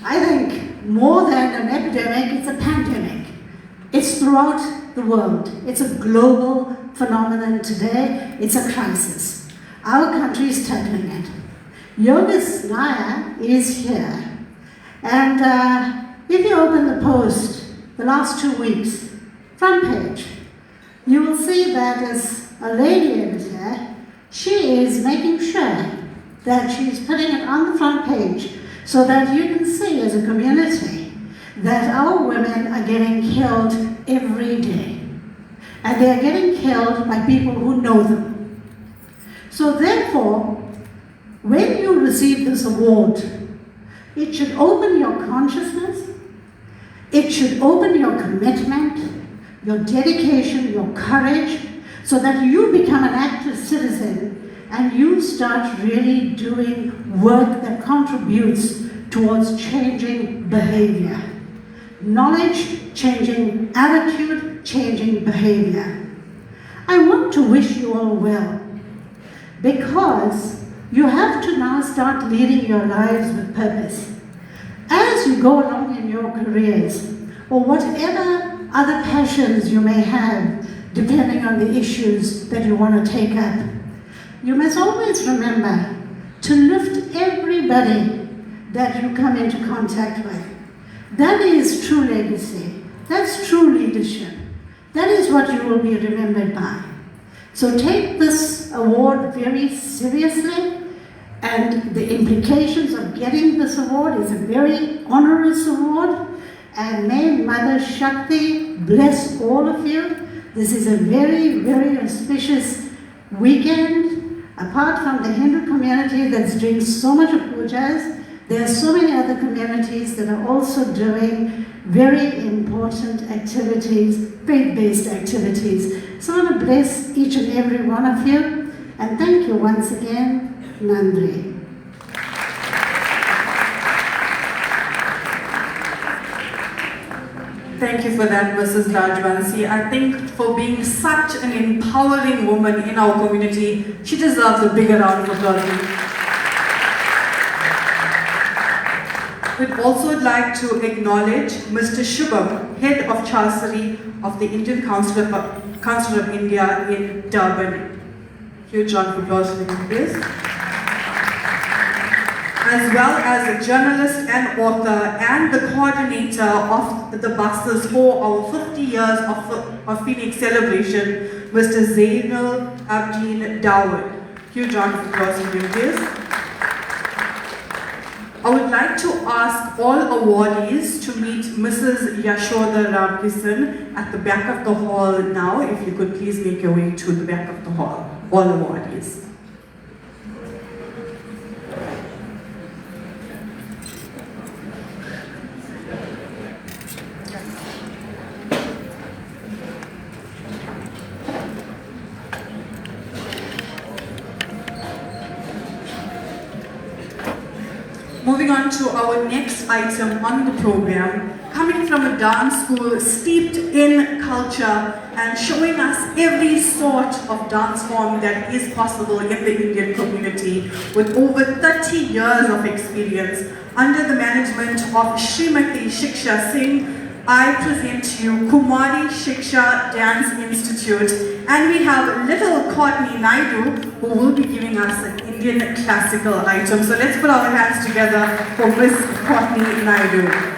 I think, more than an epidemic, it's a pandemic. It's throughout the world. It's a global phenomenon today. It's a crisis. Our country is tackling it. Yogesh Nair is here And if you open the Post, the last 2 weeks, front page, you will see that as a lady editor, she is making sure that she's putting it on the front page so that you can see as a community that our women are getting killed every day. And they are getting killed by people who know them. So therefore, when you receive this award, it should open your consciousness, it should open your commitment, your dedication, your courage, so that you become an active citizen and you start really doing work that contributes towards changing behavior. Knowledge, changing attitude, changing behavior. I want to wish you all well, because you have to now start leading your lives with purpose. As you go along in your careers, or whatever other passions you may have, depending on the issues that you want to take up, you must always remember to lift everybody that you come into contact with. That is true legacy. That's true leadership. That is what you will be remembered by. So take this award very seriously, and the implications of getting this award is a very onerous award, and may Mother Shakti bless all of you. This is a very, very auspicious weekend. Apart from the Hindu community that's doing so much of pujas, there are so many other communities that are also doing very important activities, faith-based activities. So I want to bless each and every one of you, and thank you once again, Nandri. Thank you for that, Mrs. Rajvansi. I think for being such an empowering woman in our community, she deserves a bigger round of applause. We'd also like to acknowledge Mr. Shubham, Head of Chancery of the Indian Council of India in Durban. Huge round of applause for him, please. As well as a journalist and author and the coordinator of the buses for our 50 years of Phoenix celebration, Mr. Zainul Abdin Dawood. Huge round of applause for him, please. I would like to ask all awardees to meet Mrs. Yashoda Ramkisan at the back of the hall now. If you could please make your way to the back of the hall, all awardees. Moving on to our next item on the program, coming from a dance school steeped in culture and showing us every sort of dance form that is possible in the Indian community, with over 30 years of experience. Under the management of Srimati Shiksha Singh, I present to you Kumari Shiksha Dance Institute, and we have little Courtney Naidu, who will be giving us an Indian classical item. So let's put our hands together for Miss Courtney Naidu.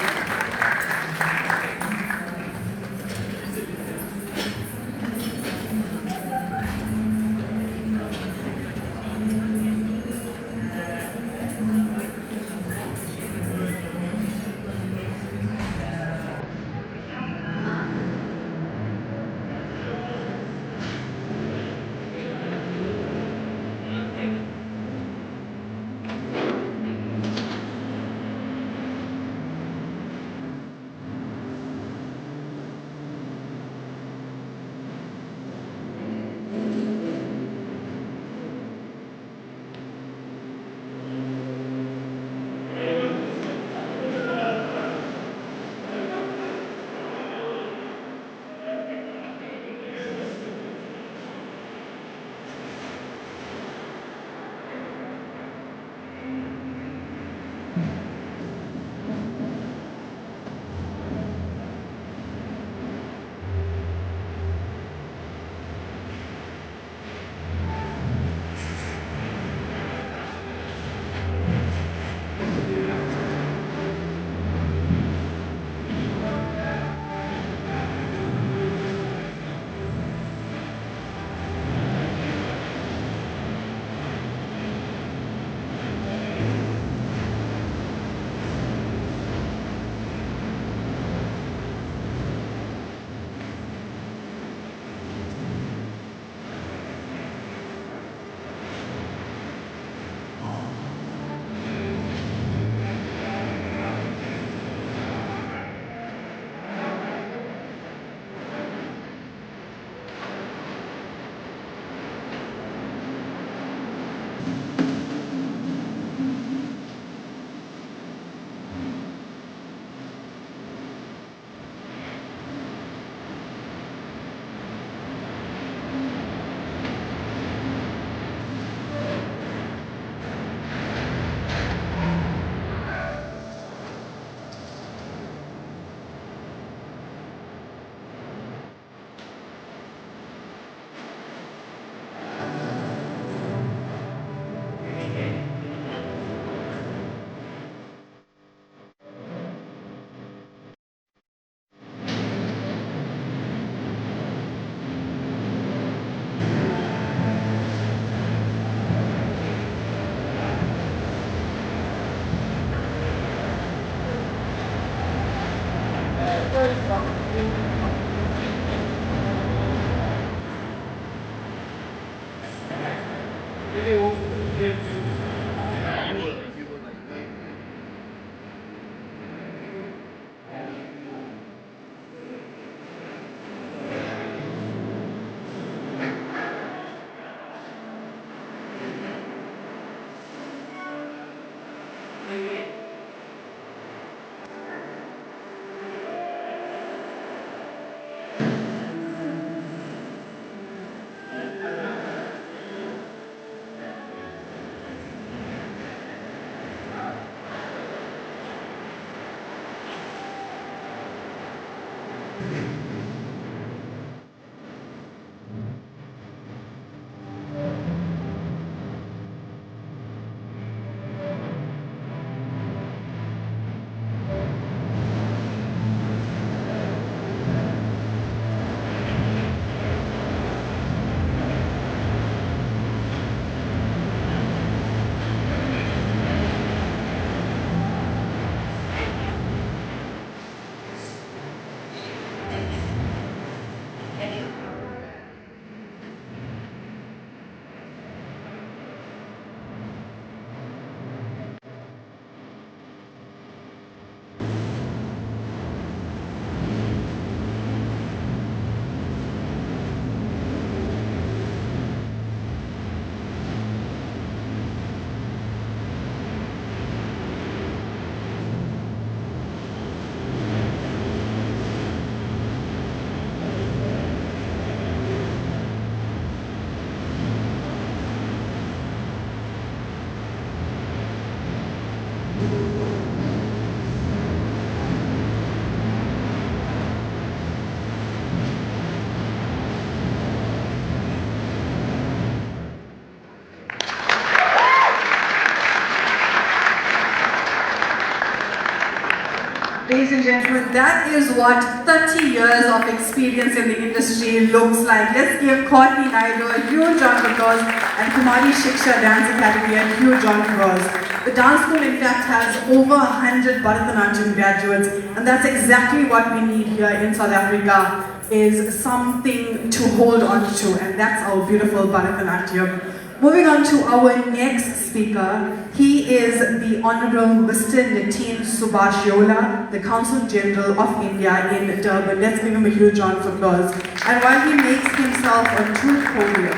Ladies and gentlemen, that is what 30 years of experience in the industry looks like. Let's give Courtney Naidu a huge round of applause and Kumari Shiksha Dance Academy a huge round of applause. The dance school in fact has over 100 Bharatanatyam graduates, and that's exactly what we need here in South Africa, is something to hold on to, and that's our beautiful Bharatanatyam. Moving on to our next speaker, he is the Honorable Mr. Nitin Subhash Yola, the Consul General of India in Durban. Let's give him a huge round of applause. And while he makes himself onto the podium,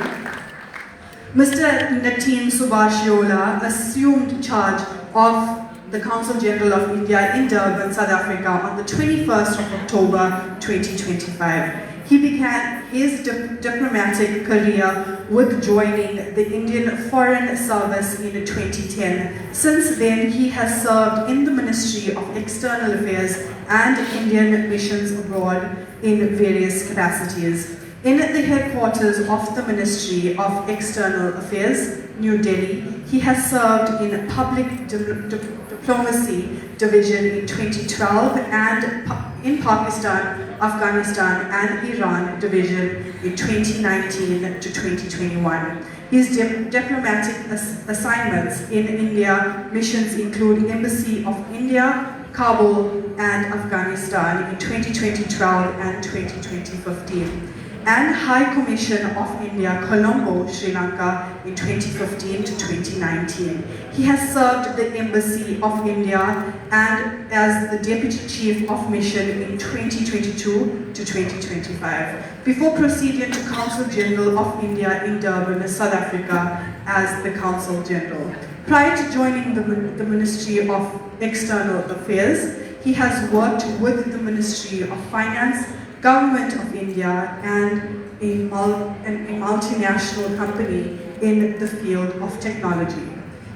Mr. Nitin Subhash Yola assumed charge of the Consul General of India in Durban, South Africa on the 21st of October 2025. He began his diplomatic career with joining the Indian Foreign Service in 2010. Since then, he has served in the Ministry of External Affairs and Indian missions abroad in various capacities. In the headquarters of the Ministry of External Affairs, New Delhi, he has served in Public Diplomacy Division in 2012 and in Pakistan, Afghanistan and Iran Division in 2019 to 2021. His diplomatic assignments in India missions include Embassy of India, Kabul and Afghanistan in 2012 and 2015. And High Commission of India, Colombo, Sri Lanka in 2015 to 2019. He has served the Embassy of India and as the Deputy Chief of Mission in 2022 to 2025, before proceeding to Consul General of India in Durban, South Africa as the Consul General. Prior to joining the Ministry of External Affairs, he has worked with the Ministry of Finance, Government of India and a multinational company in the field of technology.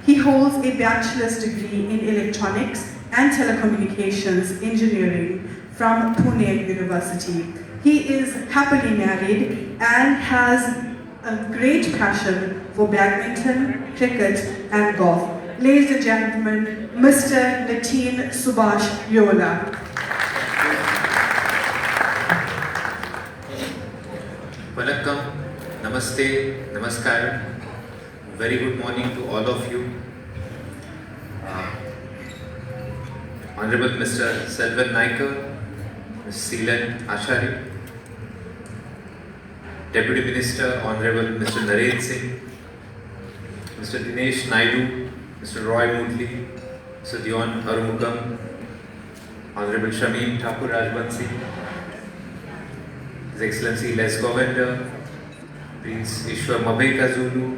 He holds a bachelor's degree in electronics and telecommunications engineering from Pune University. He is happily married and has a great passion for badminton, cricket and golf. Ladies and gentlemen, Mr. Nitin Subhash Yola. Vanakkam, Namaste, Namaskar. Very good morning to all of you. Honorable Mr. Selvan Naikar, Ms. Seelan Ashari, Deputy Minister Honorable Mr. Naren Singh, Mr. Dinesh Naidu, Mr. Roy Moodley, Mr. Dion Arumugam, Honorable Shamim Thakur Rajbansi, His Excellency Les Govender, Prince Ishwar Mabeka Zulu,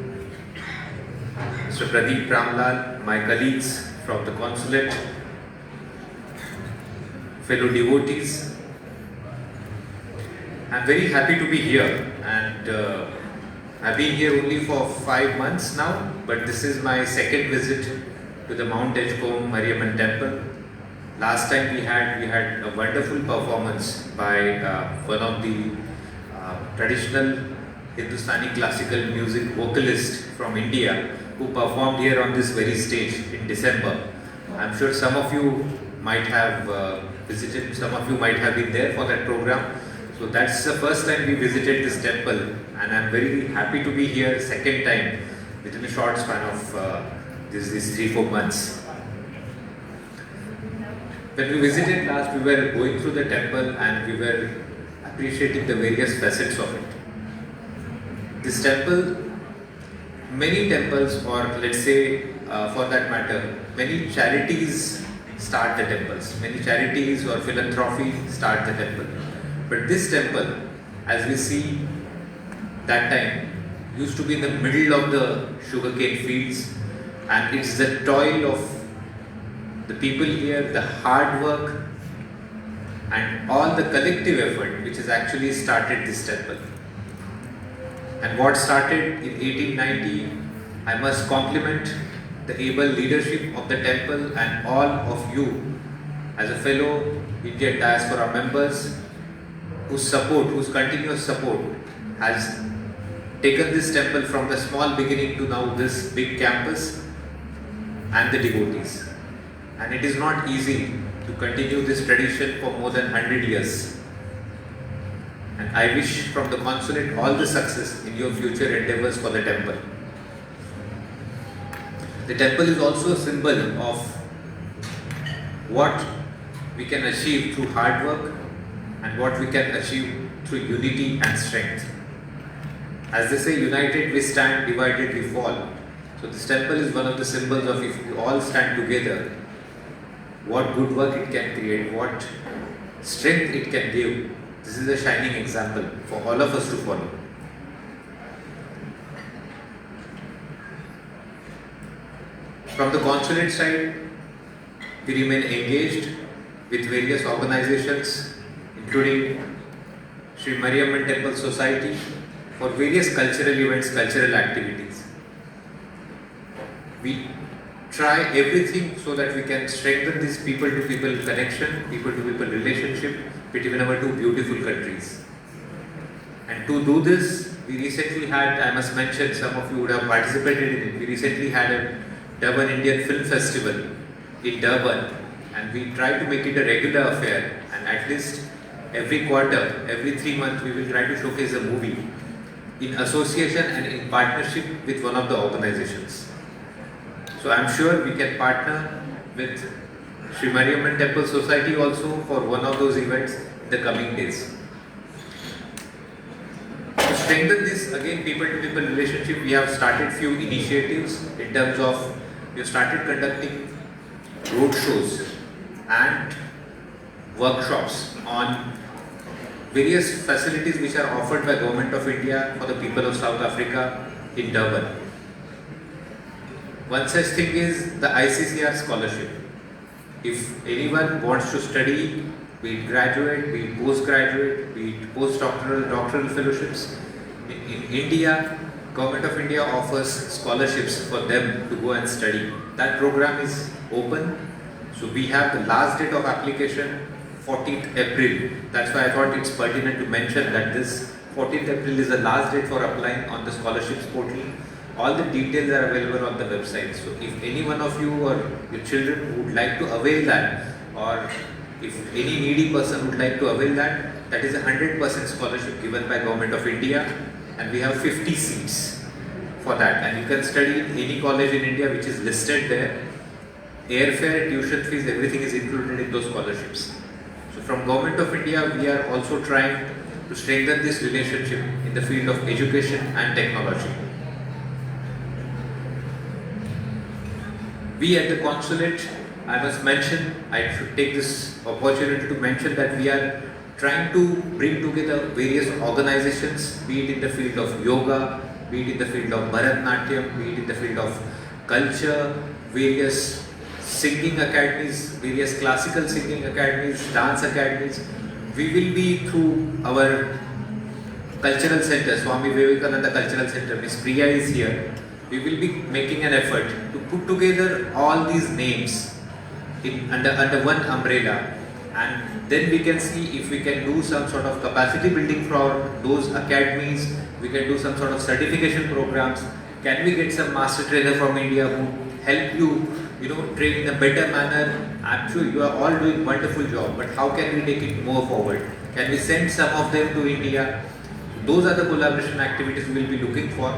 Mr. Pradeep Ramlal, my colleagues from the consulate, fellow devotees. I'm very happy to be here, and I've been here only for 5 months now, but this is my second visit to the Mount Edgecombe Mariammen temple. Last time we had a wonderful performance by one of the traditional Hindustani classical music vocalist from India who performed here on this very stage in December. I'm sure some of you might have visited, some of you might have been there for that program. So that's the first time we visited this temple, and I'm very happy to be here second time within a short span of these 3-4 months. When we visited last, we were going through the temple and we were appreciating the various facets of it. This temple, many temples, or let's say for that matter, many charities start the temples. Many charities or philanthropy start the temple. But this temple, as we see that time, used to be in the middle of the sugarcane fields, and it's the toil of the people here, the hard work and all the collective effort which has actually started this temple. And what started in 1890, I must compliment the able leadership of the temple and all of you as a fellow Indian diaspora members whose continuous support has taken this temple from the small beginning to now this big campus, and the devotees. And it is not easy to continue this tradition for more than 100 years. And I wish from the consulate all the success in your future endeavors for the temple. The temple is also a symbol of what we can achieve through hard work and what we can achieve through unity and strength. As they say, united we stand, divided we fall. So this temple is one of the symbols of if we all stand together, what good work it can create, what strength it can give. This is a shining example for all of us to follow. From the consulate side, we remain engaged with various organizations, including Shri Mariammen Temple Society, for various cultural events, cultural activities. We try everything so that we can strengthen this people-to-people connection, people-to-people relationship between our two beautiful countries. And to do this, we recently had, I must mention, some of you would have participated in it, we recently had a Durban Indian Film Festival in Durban, and we try to make it a regular affair, and at least every quarter, every 3 months, we will try to showcase a movie in association and in partnership with one of the organizations. So I'm sure we can partner with Shri Mariammen Temple Society also for one of those events in the coming days. To strengthen this, again, people-to-people relationship, we have started few initiatives in terms of, we have started conducting road shows and workshops on various facilities which are offered by Government of India for the people of South Africa in Durban. One such thing is the ICCR scholarship. If anyone wants to study, be it graduate, be it postgraduate, be it postdoctoral, doctoral fellowships, in India, Government of India offers scholarships for them to go and study. That program is open. So we have the last date of application 14th April. That's why I thought it's pertinent to mention that this 14th April is the last date for applying on the scholarships portal. All the details are available on the website. So if any one of you or your children would like to avail that, or if any needy person would like to avail that, that is a 100% scholarship given by Government of India, and we have 50 seats for that. And you can study in any college in India which is listed there. Airfare, tuition fees, everything is included in those scholarships. So So from Government of India, we are also trying to strengthen this relationship in the field of education and technology. We at the consulate, I must mention, I should take this opportunity to mention that we are trying to bring together various organizations, be it in the field of yoga, be it in the field of Bharatanatyam, be it in the field of culture, various singing academies, various classical singing academies, dance academies. We will be through our cultural center, Swami Vivekananda Cultural Center, Ms. Priya is here. We will be making an effort to put together all these names under one umbrella, and then we can see if we can do some sort of capacity building for those academies, we can do some sort of certification programs. Can we get some master trainer from India who help you, train in a better manner? I'm sure you are all doing wonderful job, but how can we take it more forward? Can we send some of them to India? Those are the collaboration activities we will be looking for.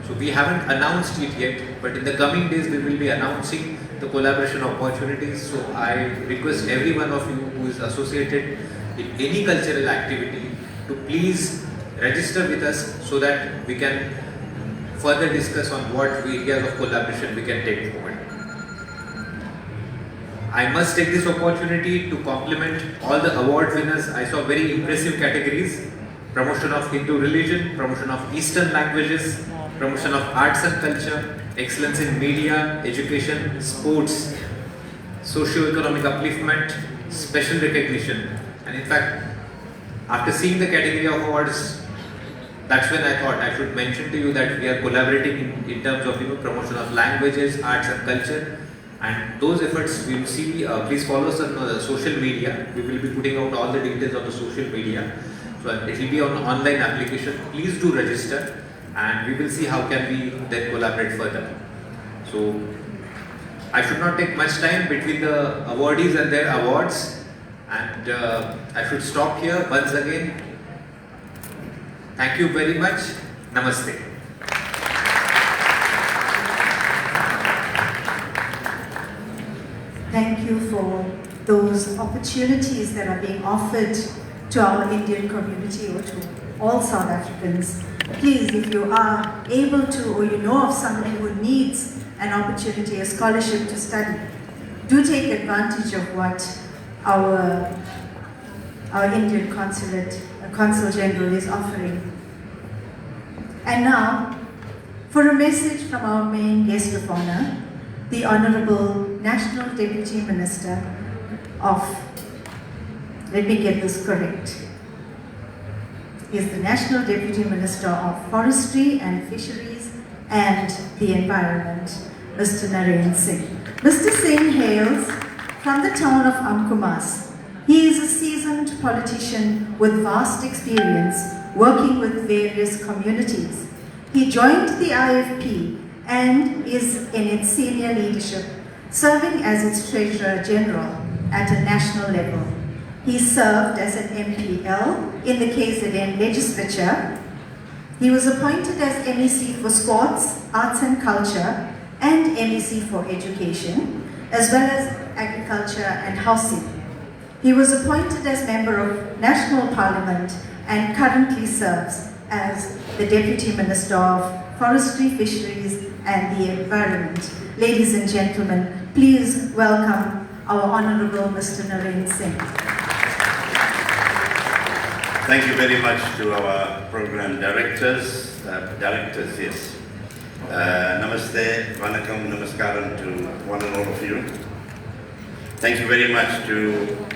So we haven't announced it yet, but in the coming days we will be announcing the collaboration opportunities. So I request every one of you who is associated in any cultural activity to please register with us so that we can further discuss on what areas of collaboration we can take forward. I must take this opportunity to compliment all the award winners. I saw very impressive categories: promotion of Hindu religion, promotion of Eastern languages, promotion of arts and culture, excellence in media, education, sports, socio-economic upliftment, special recognition. And in fact, after seeing the category of awards, that's when I thought I should mention to you that we are collaborating in terms of promotion of languages, arts and culture. And those efforts we will see. Please follow us on the social media. We will be putting out all the details of the social media. So it will be on online application. Please do register, and we will see how can we then collaborate further. So I should not take much time between the awardees and their awards, and I should stop here once again. Thank you very much. Namaste. Thank you for those opportunities that are being offered to our Indian community or to all South Africans. Please, if you are able to, or you know of somebody who needs an opportunity, a scholarship to study, do take advantage of what our Indian Consul General is offering. And now, for a message from our main guest of honor, the Honorable National Deputy Minister of, let me get this correct, is the National Deputy Minister of Forestry and Fisheries and the Environment, Mr. Mariammen Singh. Mr. Singh hails from the town of Amkumas. He is a seasoned politician with vast experience working with various communities. He joined the IFP and is in its senior leadership, serving as its Treasurer General at a national level. He served as an MPL in the KZN legislature. He was appointed as MEC for Sports, Arts and Culture, and MEC for Education, as well as Agriculture and Housing. He was appointed as Member of National Parliament and currently serves as the Deputy Minister of Forestry, Fisheries and the Environment. Ladies and gentlemen, please welcome our Honorable Mr. Mariammen Singh. Thank you very much to our program directors. Yes. Namaste, Vanakkam, Namaskaram to one and all of you. Thank you very much to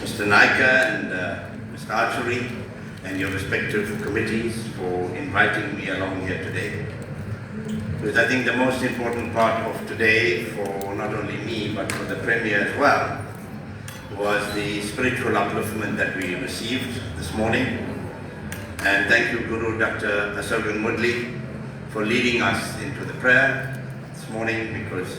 Mr. Naika and Mr. Archery and your respective committees for inviting me along here today. Because I think the most important part of today for not only me but for the Premier as well was the spiritual upliftment that we received this morning. And thank you, Guru Dr. Asogan Mudli, for leading us into the prayer this morning, because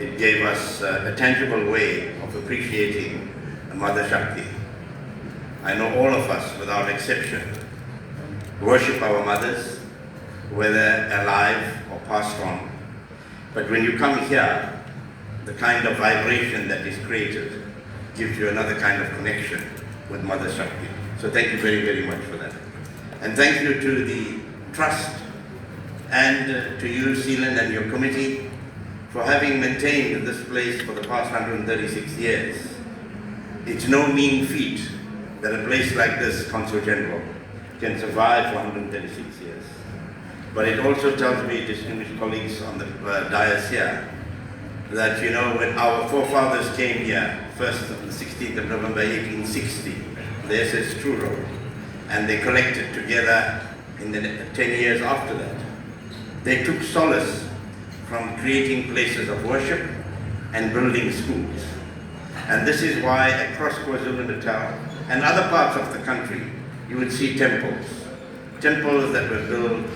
it gave us a tangible way of appreciating the Mother Shakti. I know all of us, without exception, worship our mothers, whether alive or passed on. But when you come here, the kind of vibration that is created gives you another kind of connection with Mother Shakti. So thank you very, very much for that. And thank you to the Trust and to you, Seelan, and your committee for having maintained this place for the past 136 years. It's no mean feat that a place like this, Consul General, can survive for 136 years. But it also tells me, distinguished colleagues on the dais here, that, you know, when our forefathers came here, first on the 16th of November 1860, the SS Truro, and they collected together in the 10 years after that, they took solace from creating places of worship and building schools. And this is why across KwaZulu-Natal and other parts of the country, you would see temples. Temples that were built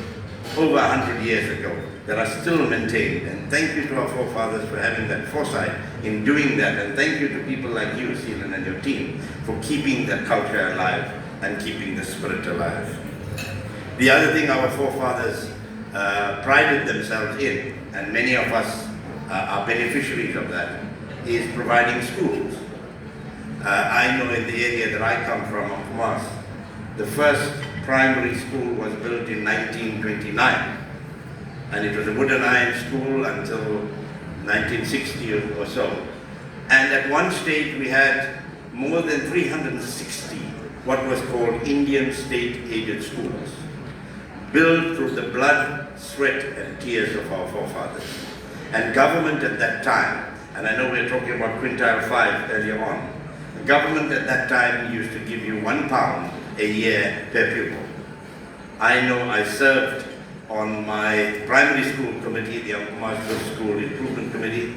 over 100 years ago, that are still maintained. And thank you to our forefathers for having that foresight in doing that. And thank you to people like you, Seelan, and your team for keeping that culture alive and keeping the spirit alive. The other thing our forefathers prided themselves in, and many of us are beneficiaries of that, is providing schools. I know in the area that I come from, of Mas, the first primary school was built in 1929, and it was a wooden iron school until 1960 or so. And at one stage we had more than 360 what was called Indian state-aided schools, built through the blood, sweat and tears of our forefathers. And government at that time, and I know we're talking about quintile 5 earlier on, the government at that time used to give you £1 a year per pupil. I know I served on my primary school committee, the Ammen School Improvement Committee,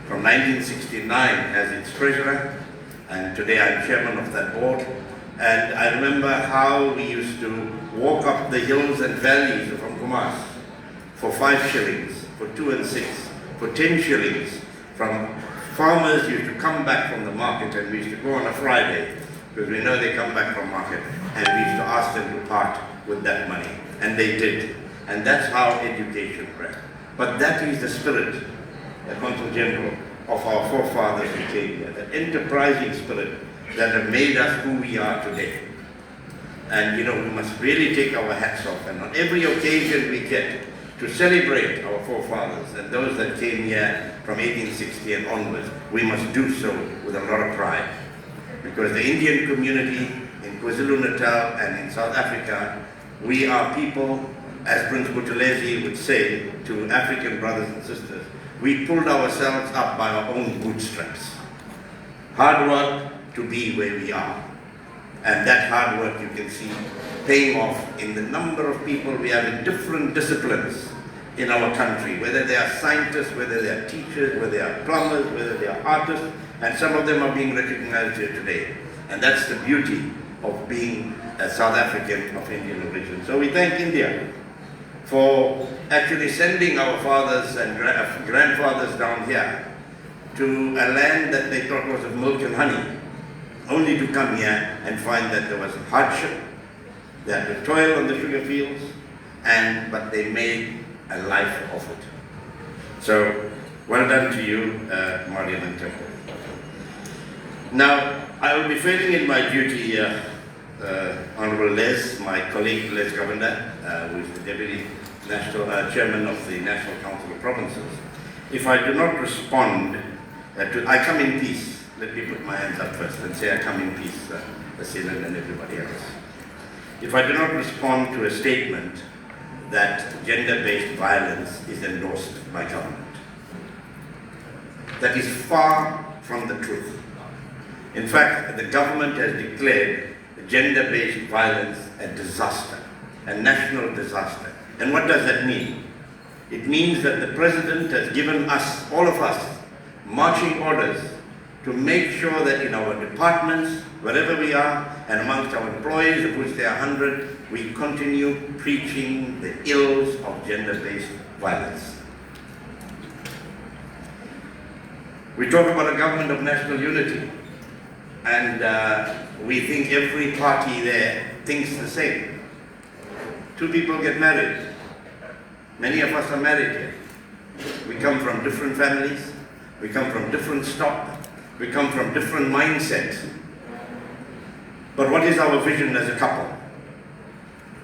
from 1969 as its treasurer, and today I'm chairman of that board. And I remember how we used to walk up the hills and valleys of Kumas for 5 shillings, for 2 and 6, for 10 shillings. From farmers used to come back from the market, and we used to go on a Friday, because we know they come back from market, and we used to ask them to part with that money. And they did. And that's how education ran. But that is the spirit, the Consul General, of our forefathers who came here, that enterprising spirit that have made us who we are today. And you know, we must really take our hats off, and on every occasion we get to celebrate our forefathers and those that came here from 1860 and onwards, we must do so with a lot of pride. Because the Indian community in KwaZulu-Natal and in South Africa, we are people, as Prince Buthelezi would say to African brothers and sisters, we pulled ourselves up by our own bootstraps. Hard work to be where we are. And that hard work you can see paying off in the number of people we have in different disciplines in our country, whether they are scientists, whether they are teachers, whether they are plumbers, whether they are artists, and some of them are being recognized here today. And that's the beauty of being a South African of Indian origin. So we thank India for actually sending our fathers and grandfathers down here to a land that they thought was of milk and honey, only to come here and find that there was hardship, they had to toil on the sugar fields, but they made a life of it. So, well done to you, Mariammen Temple. Now, I will be failing in my duty here, Honorable Les, my colleague Les Governor, who is the Deputy National Chairman of the National Council of Provinces. If I do not respond I come in peace. Let me put my hands up first and say I come in peace, Seelan and everybody else. If I do not respond to a statement that gender-based violence is endorsed by government, that is far from the truth. In fact, the government has declared gender-based violence a disaster, a national disaster. And what does that mean? It means that the President has given us, all of us, marching orders to make sure that in our departments, wherever we are, and amongst our employees, of which there are 100, we continue preaching the ills of gender-based violence. We talk about a government of national unity, and we think every party there thinks the same. 2 people get married. Many of us are married here. We come from different families. We come from different stock. We come from different mindsets. But what is our vision as a couple?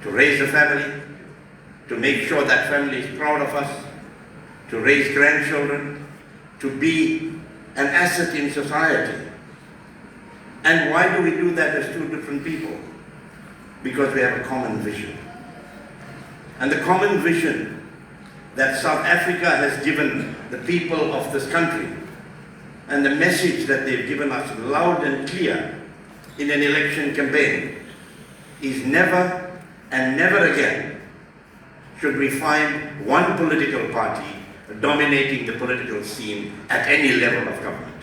To raise a family, to make sure that family is proud of us, to raise grandchildren, to be an asset in society. And why do we do that as two different people? Because we have a common vision. And the common vision that South Africa has given the people of this country, and the message that they've given us loud and clear in an election campaign, is never and never again should we find one political party dominating the political scene at any level of government.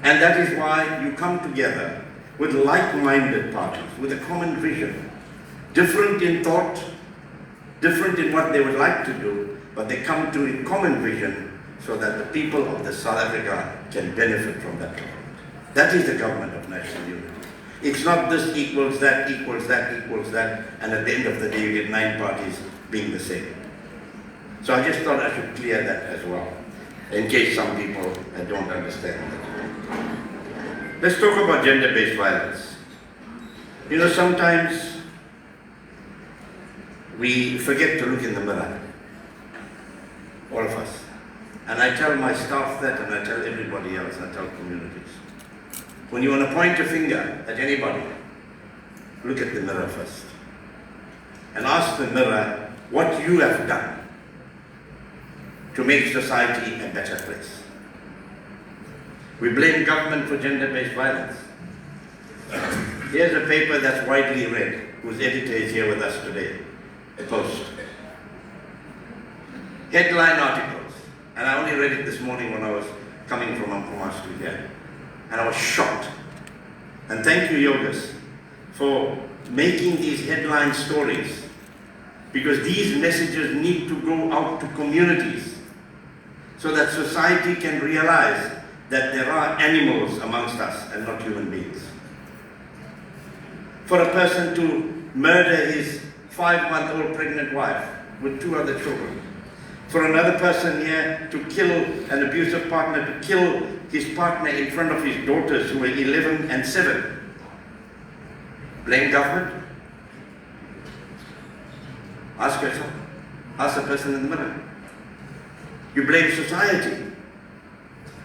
And that is why you come together with like-minded parties, with a common vision, different in thought, different in what they would like to do, but they come to a common vision so that the people of the South Africa can benefit from that government. That is the government of national unity. It's not this equals that, equals that, equals that, and at the end of the day you get 9 parties being the same. So I just thought I should clear that as well, in case some people don't understand that. Let's talk about gender-based violence. You know, sometimes we forget to look in the mirror, all of us. And I tell my staff that, and I tell everybody else, I tell communities. When you want to point a finger at anybody, look at the mirror first. And ask the mirror what you have done to make society a better place. We blame government for gender-based violence. Here's a paper that's widely read, whose editor is here with us today, a Post. Headline articles, and I only read it this morning when I was coming from Ampumas to here, and I was shocked. And thank you, Yogas, for making these headline stories, because these messages need to go out to communities so that society can realize that there are animals amongst us and not human beings. For a person to murder his 5-month-old pregnant wife with 2 other children, for another person here to kill an abusive partner, to kill his partner in front of his daughters who were 11 and 7. Blame government? Ask yourself. Ask the person in the mirror. You blame society.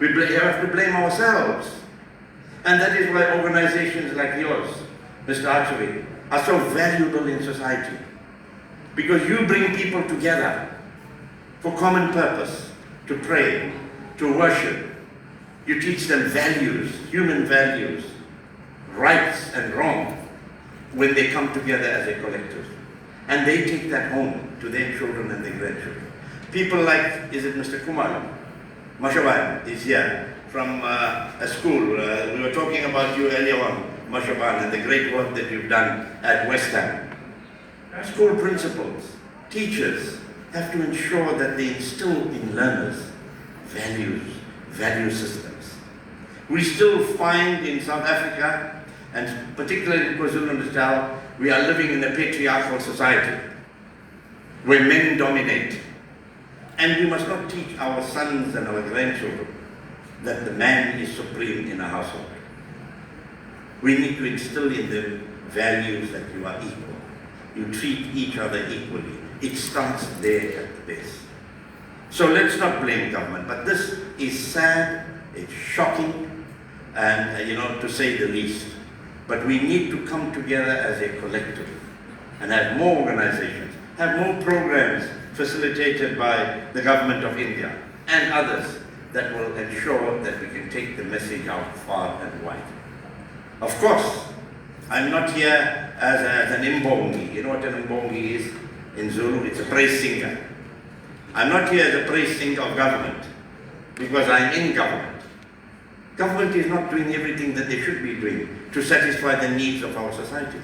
We have to blame ourselves. And that is why organizations like yours, Mr. Archery, are so valuable in society. Because you bring people together for common purpose, to pray, to worship. You teach them values, human values, rights and wrong, when they come together as a collective. And they take that home to their children and their grandchildren. People like, is it Mr. Kumar? Mashaban is here from a school. We were talking about you earlier on, Mashaban, and the great work that you've done at West Ham. School principals, teachers have to ensure that they instill in learners values, value systems. We still find in South Africa, and particularly in KwaZulu-Natal, we are living in a patriarchal society where men dominate. And we must not teach our sons and our grandchildren that the man is supreme in a household. We need to instill in them values that you are equal. You treat each other equally. It starts there at the base. So let's not blame government, but this is sad, it's shocking, and to say the least. But we need to come together as a collective and have more organizations, have more programs facilitated by the government of India and others that will ensure that we can take the message out far and wide. Of course, I'm not here as an imbongi. You know what an imbongi is in Zulu? It's a praise singer. I'm not here as a praise singer of government because I'm in government. Government is not doing everything that they should be doing to satisfy the needs of our society.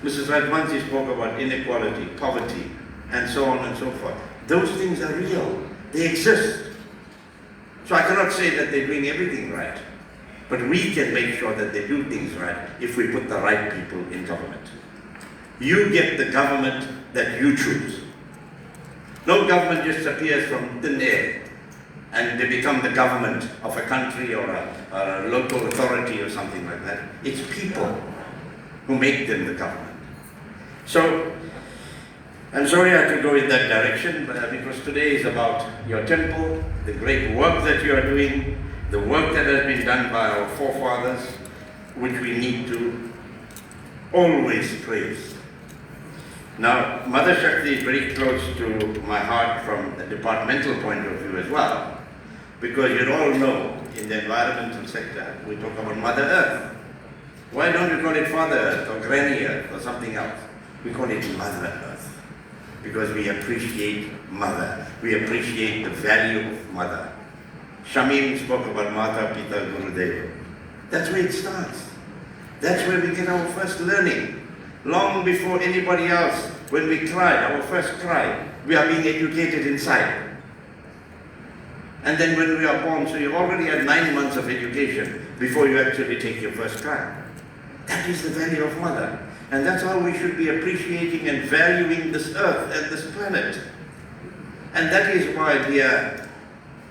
Mrs. Radwansi spoke about inequality, poverty, and so on and so forth. Those things are real. They exist. So I cannot say that they're doing everything right. But we can make sure that they do things right if we put the right people in government. You get the government that you choose. No government just appears from thin air and they become the government of a country or a local authority or something like that. It's people who make them the government. So, I'm sorry I had to go in that direction, but because today is about your temple, the great work that you are doing, the work that has been done by our forefathers, which we need to always praise. Now, Mother Shakti is very close to my heart from a departmental point of view as well, because you all know in the environmental sector, we talk about Mother Earth. Why don't we call it Father Earth or Granny Earth or something else? We call it Mother Earth, because we appreciate Mother. We appreciate the value of Mother. Shamim spoke about Mata, Pita, Guru Deva. That's where it starts. That's where we get our first learning. Long before anybody else, when we cry, our first cry, we are being educated inside. And then when we are born, so you already had 9 months of education before you actually take your first cry. That is the value of Mother. And that's how we should be appreciating and valuing this earth and this planet. And that is why, dear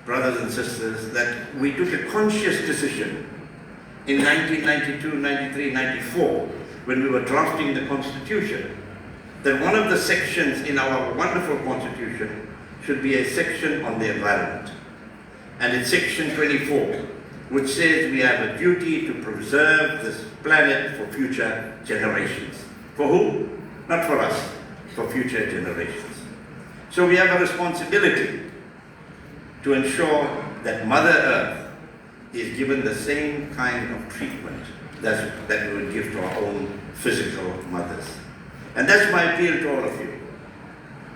brothers and sisters, that we took a conscious decision in 1992, 93, 94, when we were drafting the Constitution, that one of the sections in our wonderful Constitution should be a section on the environment. And it's section 24, which says we have a duty to preserve this planet for future generations. For who? Not for us, for future generations. So we have a responsibility to ensure that Mother Earth is given the same kind of treatment that we would give to our own physical mothers. And that's my appeal to all of you.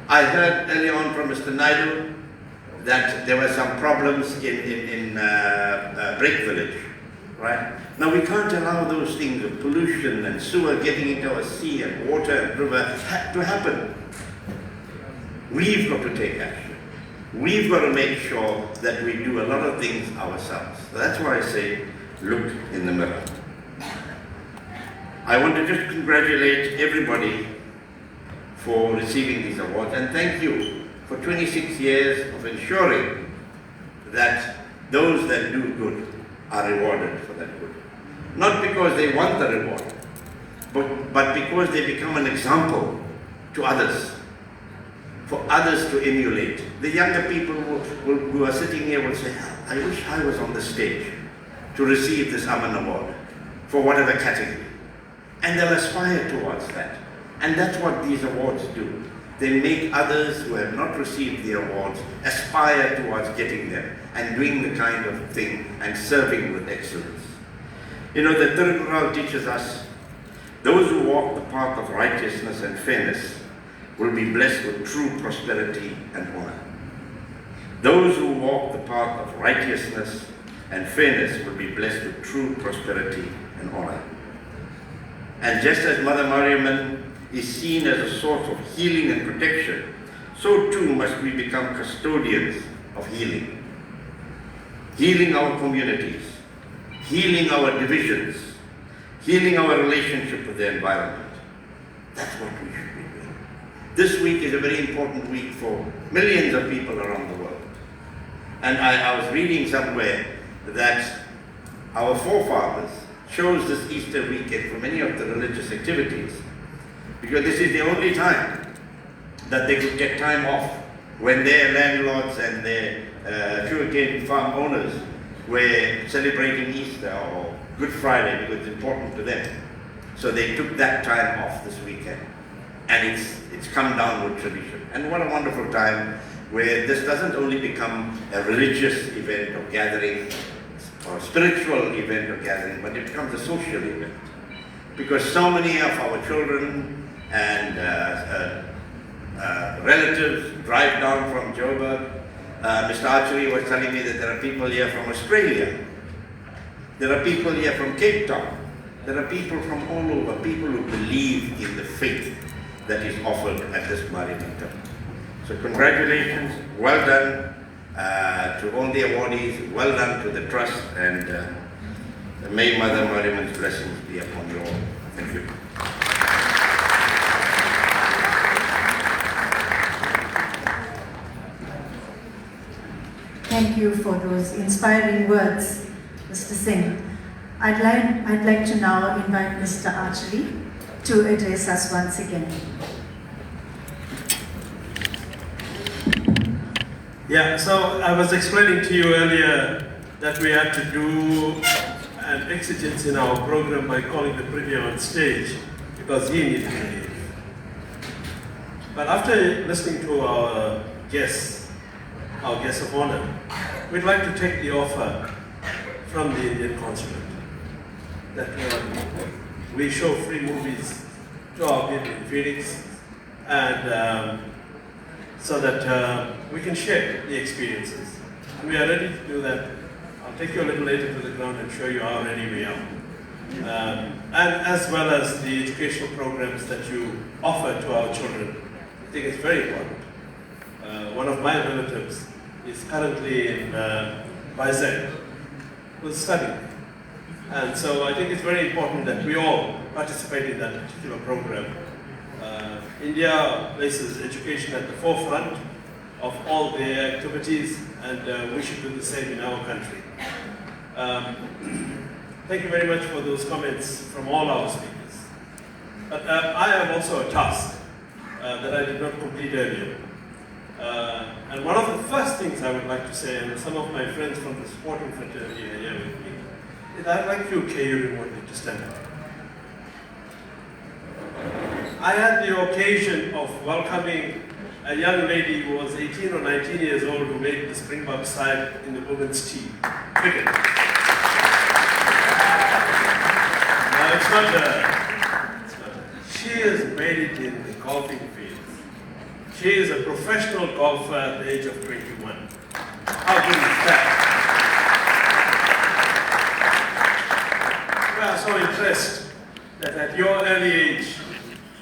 I heard earlier on from Mr. Naidu that there were some problems in Break Village, right? Now we can't allow those things of pollution and sewer getting into our sea and water and river to happen. We've got to take action. We've got to make sure that we do a lot of things ourselves. So that's why I say, look in the mirror. I want to just congratulate everybody for receiving these awards, and thank you for 26 years of ensuring that those that do good are rewarded for that good. Not because they want the reward, but because they become an example to others, for others to emulate. The younger people who are sitting here will say, I wish I was on the stage to receive this Ammen Award for whatever category. And they'll aspire towards that. And that's what these awards do. They make others who have not received the awards aspire towards getting them and doing the kind of thing and serving with excellence. You know, the Tirunal teaches us, those who walk the path of righteousness and fairness will be blessed with true prosperity and honor. Those who walk the path of righteousness and fairness will be blessed with true prosperity and honor. And just as Mother Mariammen is seen as a source of healing and protection, so too must we become custodians of healing. Healing our communities, healing our divisions, healing our relationship with the environment. That's what we should be doing. This week is a very important week for millions of people around the world. And I was reading somewhere that our forefathers chose this Easter weekend for many of the religious activities because this is the only time that they could get time off when their landlords and their sugarcane farm owners were celebrating Easter or Good Friday because it's important to them. So they took that time off this weekend. And it's come down with tradition. And what a wonderful time where this doesn't only become a religious event or gathering or spiritual event or gathering, but it becomes a social event. Because so many of our children and relatives drive down from Joburg. Mr. Archery was telling me that there are people here from Australia. There are people here from Cape Town. There are people from all over, people who believe in the faith that is offered at this Mariammen temple. So congratulations, well done to all the awardees, well done to the trust, and may Mother Mariammen's blessings be upon you all. Thank you. Thank thank you for those inspiring words, Mr. Singh. I'd like to now invite Mr. Archery to address us once again. Yeah, so I was explaining to you earlier that we had to do an exigence in our program by calling the Premier on stage because he needed to leave. But after listening to our guests of honor, we'd like to take the offer from the Indian consulate that we show free movies to our people in Phoenix, and so that we can share the experiences. And we are ready to do that. I'll take you a little later to the ground and show you how ready we are. And as well as the educational programs that you offer to our children. I think it's very important. One of my relatives is currently in Vizag, who's studying. And so I think it's very important that we all participate in that particular program. India places education at the forefront of all their activities, and we should do the same in our country. Thank you very much for those comments from all our speakers. But I have also a task that I did not complete earlier. And one of the first things I would like to say, and some of my friends from the sporting fraternity are here with me, is I'd like you, KU remotely, to stand up. I had the occasion of welcoming a young lady who was 18 or 19 years old who made the Springbok side in the women's team. Cricket. Now it's not her. She has made it in the golfing field. She is a professional golfer at the age of 21. How good is that? We are so impressed that at your early age,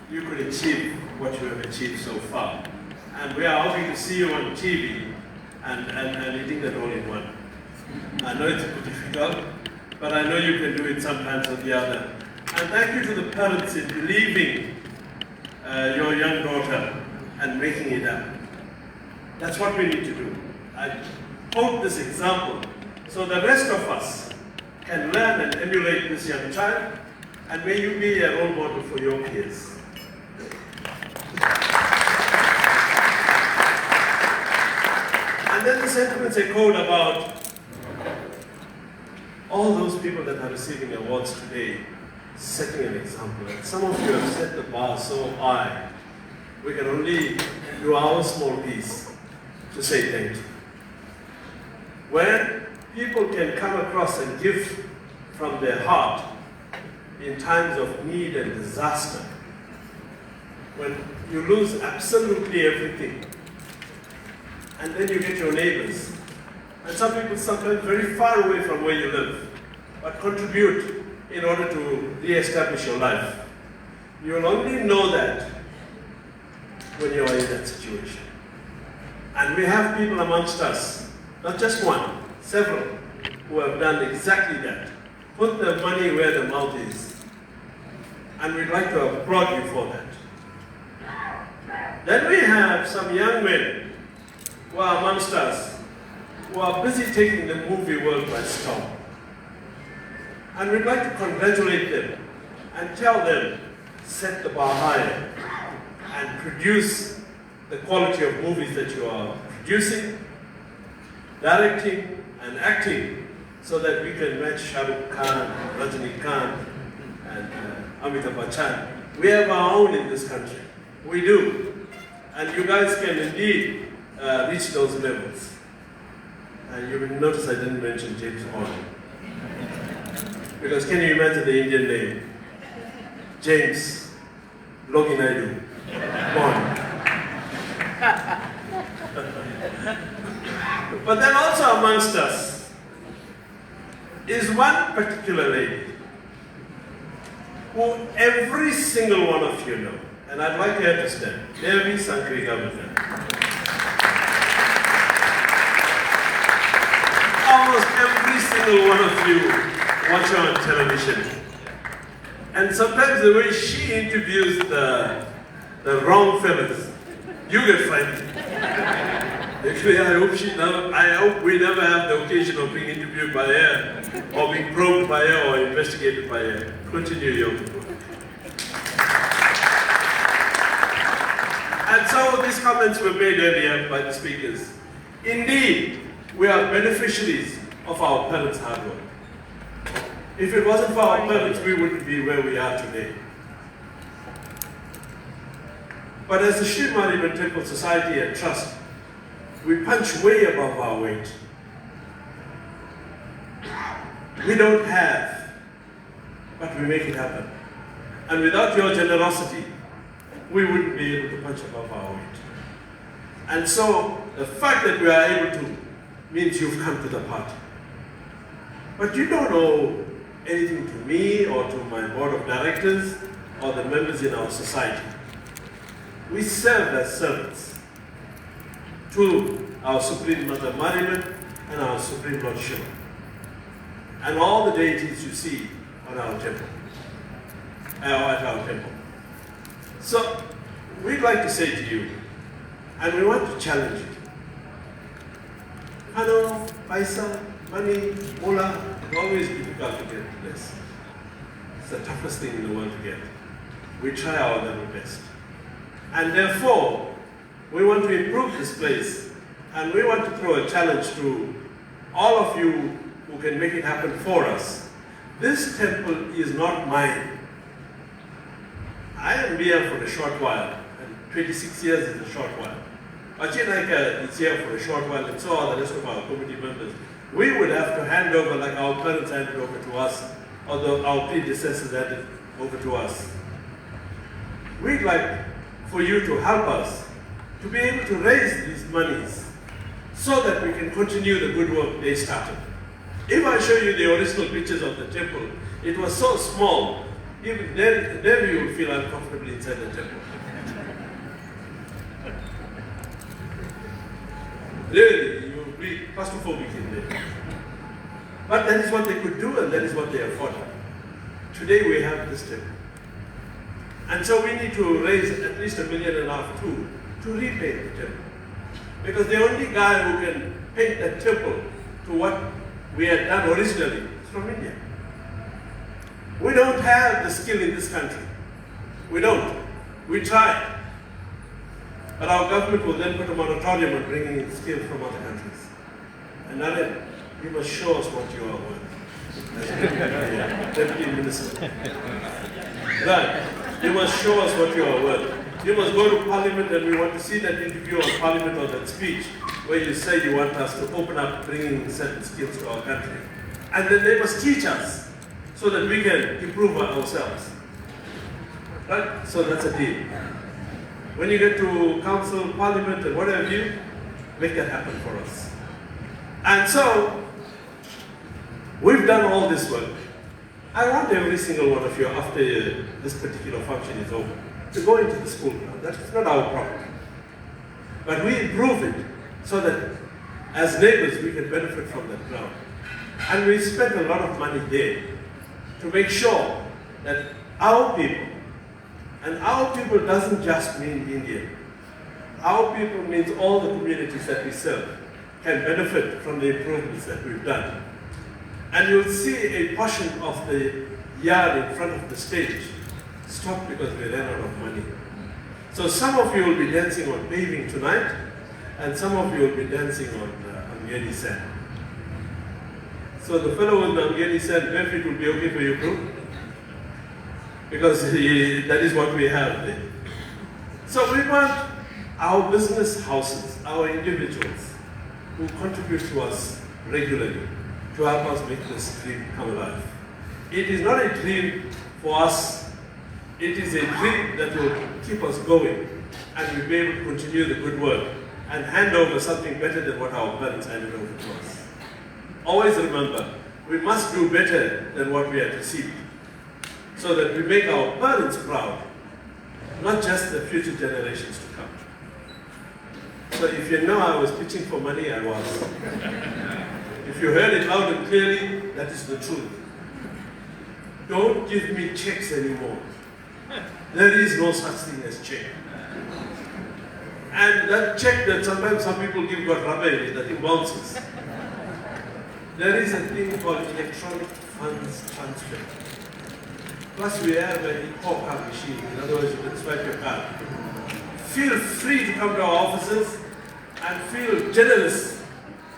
you could achieve what you have achieved so far. And we are hoping to see you on TV and eating that all in one. I know it's a bit difficult, but I know you can do it sometimes or the other. And thank you to the parents in believing your young daughter and making it up. That's what we need to do. I quote this example so the rest of us can learn and emulate this young child, and may you be a role model for your peers. And then the sentiments echoed about all those people that are receiving awards today, setting an example. And some of you have set the bar so high, we can only do our small piece to say thank you. When people can come across and give from their heart in times of need and disaster, when you lose absolutely everything, and then you get your neighbors, and some people sometimes very far away from where you live, but contribute in order to re-establish your life. You will only know that when you are in that situation. And we have people amongst us, not just one, several, who have done exactly that. Put the money where the mouth is. And we'd like to applaud you for that. Then we have some young men who are amongst us, who are busy taking the movie world by storm. And we'd like to congratulate them and tell them, set the bar higher and produce the quality of movies that you are producing, directing and acting, so that we can match Shah Rukh Khan, Rajni Khan, and Amitabh Bachchan. We have our own in this country. We do. And you guys can indeed reach those levels. You will notice I didn't mention James Bond. Because can you imagine the Indian name? James Loginaidu Bond. But then also amongst us is one particular lady who every single one of you know. And I'd like her to stand. Devi Sankri Governor. Almost every single one of you watch her on television. And sometimes the way she interviews the wrong fellas, you get frightened. Actually, I hope we never have the occasion of being interviewed by her, or being probed by her, or investigated by her. Continue your work. And so these comments were made earlier by the speakers. Indeed, we are beneficiaries of our parents' hard work. If it wasn't for our parents, we wouldn't be where we are today. But as the Shri Mariammen Temple Society and Trust, we punch way above our weight. We don't have, but we make it happen. And without your generosity, we wouldn't be able to punch above our weight. And so, the fact that we are able to means you've come to the party. But you don't owe anything to me or to my board of directors or the members in our society. We serve as servants to our Supreme Mother Mariammen and our Supreme Lord Shri, and all the deities you see on our temple, at our temple. So, we'd like to say to you, and we want to challenge you. Hano, paisa, money, mula, it's always difficult to get this. It's the toughest thing in the world to get. We try our level best. And therefore, we want to improve this place, and we want to throw a challenge to all of you who can make it happen for us. This temple is not mine. I am here for a short while, and 26 years is a short while. Achinaika is here for a short while, and so are the rest of our committee members. We would have to hand over like our parents handed over to us, or our predecessors handed over to us. We'd like for you to help us to be able to raise these monies so that we can continue the good work they started. If I show you the original pictures of the temple, it was so small, even then you would feel uncomfortable inside the temple. Really, you would be claustrophobic in there. But that is what they could do, and that is what they afforded. Today we have this temple. And so we need to raise at least $1.5 million to repaint the temple. Because the only guy who can paint that temple to what we had done originally is from India. We don't have the skill in this country. We don't. We try. But our government will then put a moratorium on bringing in skill from other countries. And now you must show us what you are worth. Deputy Minister. Right. You must show us what you are worth. You must go to Parliament, and we want to see that interview on Parliament or that speech where you say you want us to open up bringing certain skills to our country. And then they must teach us so that we can improve ourselves. Right? So that's a deal. When you get to council, Parliament, and whatever you, make that happen for us. And so, we've done all this work. I want every single one of you, after this particular function is over, to go into the school ground. That's not our problem. But we improve it so that as neighbors we can benefit from that ground. And we spent a lot of money there to make sure that our people, and our people doesn't just mean India, our people means all the communities that we serve, can benefit from the improvements that we've done. And you'll see a portion of the yard in front of the stage stop because we ran out of money. So some of you will be dancing on paving tonight, and some of you will be dancing on Amgeni sand. So the fellow with the Amgeni sand, maybe it will be okay for you, bro? Because that is what we have there. So we want our business houses, our individuals who contribute to us regularly to help us make this dream come alive. It is not a dream for us, it is a dream that will keep us going, and we'll be able to continue the good work and hand over something better than what our parents handed over to us. Always remember, we must do better than what we had received, so that we make our parents proud, not just the future generations to come. So if you know I was pitching for money, I was. If you heard it loud and clearly, that is the truth. Don't give me checks anymore. There is no such thing as check. And that check that sometimes some people give got rubber in it, that it bounces. There is a thing called electronic funds transfer. Plus we have an e-card machine, in other words you can swipe your card. Feel free to come to our offices and feel generous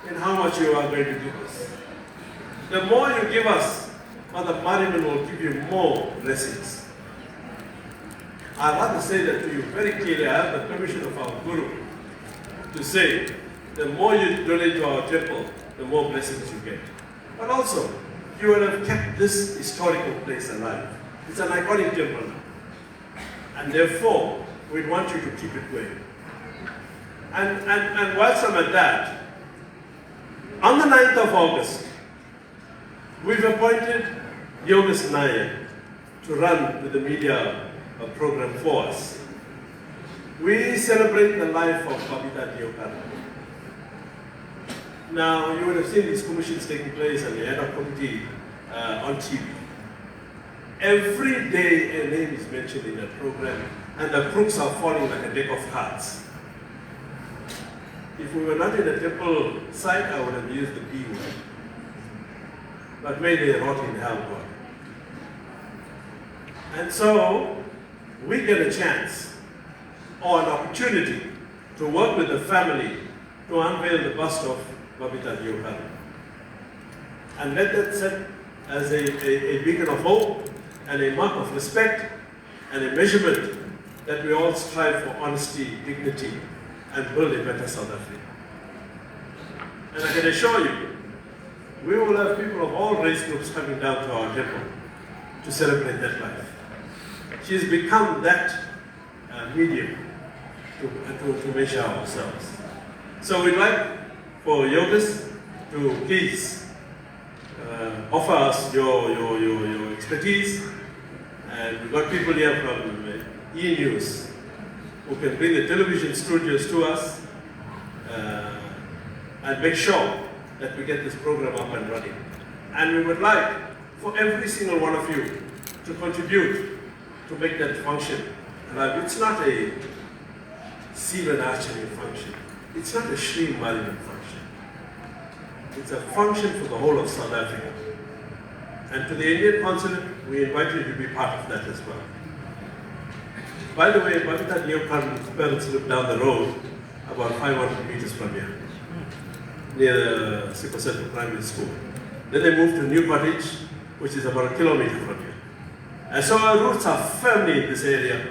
in how much you are going to give us. The more you give us, Mother Mariammen will give you more blessings. I want to say that to you very clearly. I have the permission of our Guru to say, the more you donate to our temple, the more blessings you get. But also, you will have kept this historical place alive. It's an iconic temple now. And therefore, we want you to keep it going. And whilst I'm at that, on the 9th of August, we've appointed Yogesh Nayak to run with the media program for us. We celebrate the life of Babita Diokara. Now, you would have seen these commissions taking place and the head of committee on TV. Every day a name is mentioned in that program, and the crooks are falling like a deck of cards. If we were not in the temple site, I would have used the B word. But may they rot in hell, God. And so, we get a chance or an opportunity to work with the family to unveil the bust of Babita Diokara. And let that set as a beacon of hope and a mark of respect and a measurement that we all strive for honesty, dignity, and build a better South Africa. And I can assure you, we will have people of all race groups coming down to our temple to celebrate that life. She's become that medium to measure ourselves. So we'd like for Yogesh to please offer us your expertise. And we've got people here from E-News who can bring the television studios to us and make sure that we get this program up and running. And we would like for every single one of you to contribute to make that function. It's not a Seaman archery function. It's not a Shri Mariammen function. It's a function for the whole of South Africa. And to the Indian consulate, we invite you to be part of that as well. By the way, Babita Diokara's parents live down the road, about 500 meters from here, near the Sikoseto Primary School. Then they moved to New Cottage, which is about 1 kilometer from here. And so our roots are firmly in this area.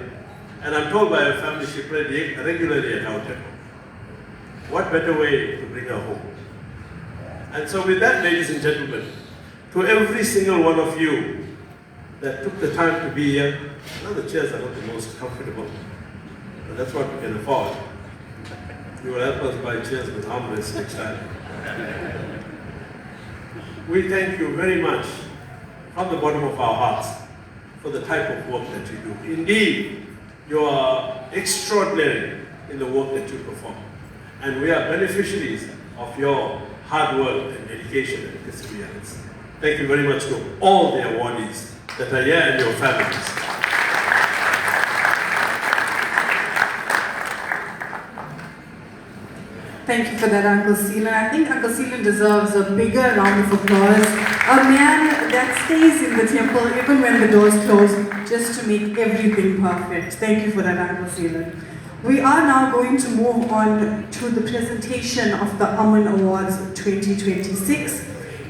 And I'm told by her family she prayed regularly at our temple. What better way to bring her home? And so with that, ladies and gentlemen, to every single one of you that took the time to be here, now the chairs are not the most comfortable, but that's what we can afford. You will help us buy chairs with armrests next time. We thank you very much from the bottom of our hearts for the type of work that you do. Indeed, you are extraordinary in the work that you perform. And we are beneficiaries of your hard work and dedication and perseverance. Thank you very much to all the awardees that are here and your families. Thank you for that, Uncle Seelan. I think Uncle Seelan deserves a bigger round of applause. A man that stays in the temple even when the doors close, just to make everything perfect. Thank you for that, Uncle Seelan. We are now going to move on to the presentation of the Ammen Awards 2026.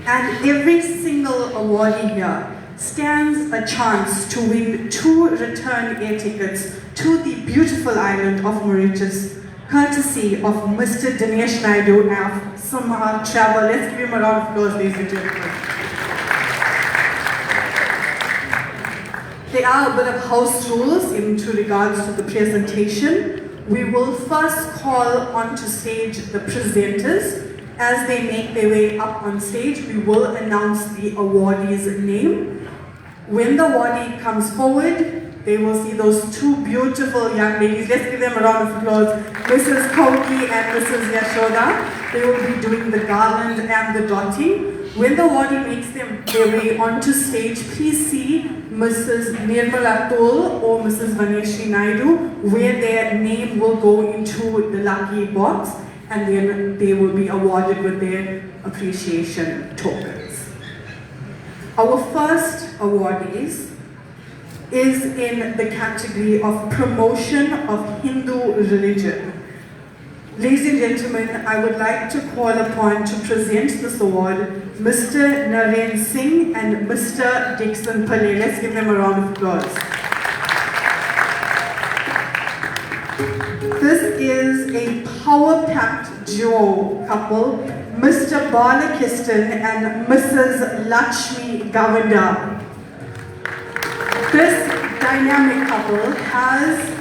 And every single awardee here stands a chance to win 2 return air tickets to the beautiful island of Mauritius, courtesy of Mr. Dinesh Naidu of Summer Travel. Let's give him a round of applause, ladies and gentlemen. There are a bit of house rules in regards to the presentation. We will first call onto stage the presenters. As they make their way up on stage, we will announce the awardee's name. When the awardee comes forward, they will see those 2 beautiful young ladies. Let's give them a round of applause. Mrs. Koki and Mrs. Yashoda. They will be doing the garland and the dotting. When the awardee makes their way onto stage, please see Mrs. Nirmala Tol or Mrs. Vaneshri Naidu, where their name will go into the lucky box and then they will be awarded with their appreciation tokens. Our first awardees is in the category of promotion of Hindu religion. Ladies and gentlemen, I would like to call upon to present this award Mr. Naren Singh and Mr. Dixon Pillay. Let's give them a round of applause. This is a power-packed duo couple, Mr. Balakistan and Mrs. Lakshmi Govindar. This dynamic couple has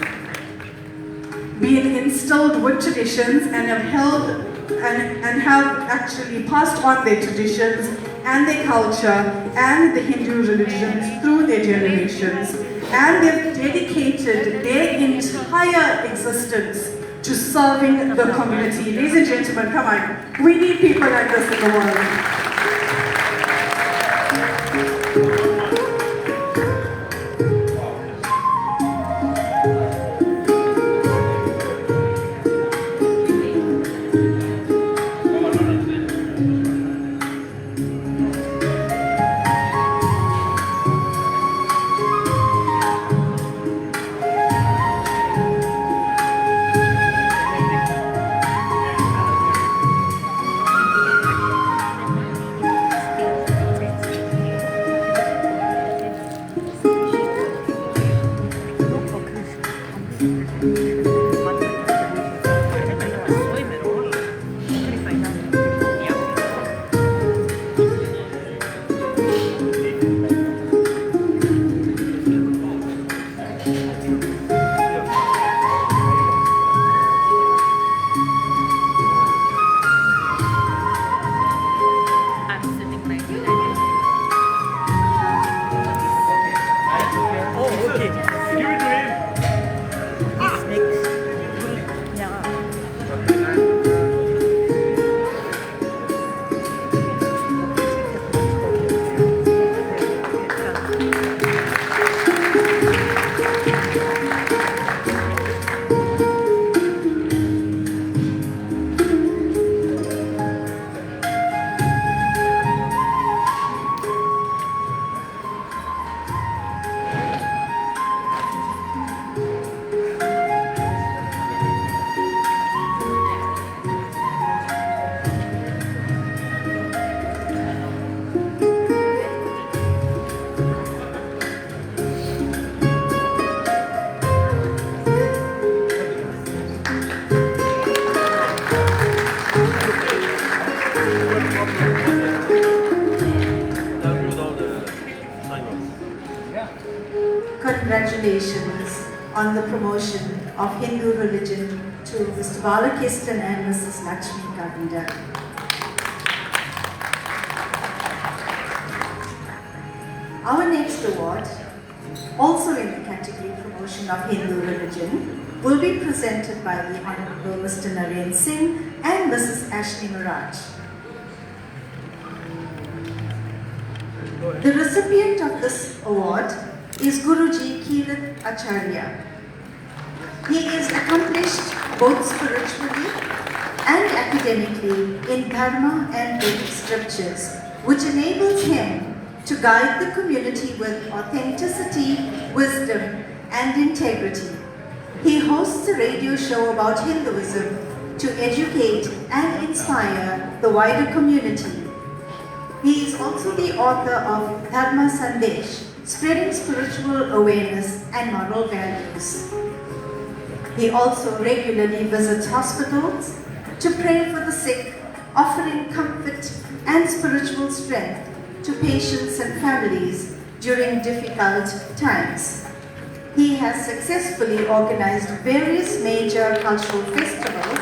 been instilled with traditions and have held and have actually passed on their traditions and their culture and the Hindu religions through their generations, and they've dedicated their entire existence to serving the community. Ladies and gentlemen, come on. We need people like this in the world. Congratulations on the promotion of Hindu religion to Mr. Balakistan and Mrs. Lakshmi Govindar. Our next award, also in the category promotion of Hindu religion, will be presented by the Honorable Mr. Naren Singh and Mrs. Ashley Miraj. The recipient of this award is Guruji Kirat Acharya. He is accomplished both spiritually and academically in Dharma and Vedic scriptures, which enables him to guide the community with authenticity, wisdom, and integrity. He hosts a radio show about Hinduism to educate and inspire the wider community. He is also the author of Dharma Sandesh, spreading spiritual awareness and moral values. He also regularly visits hospitals to pray for the sick, offering comfort and spiritual strength to patients and families during difficult times. He has successfully organized various major cultural festivals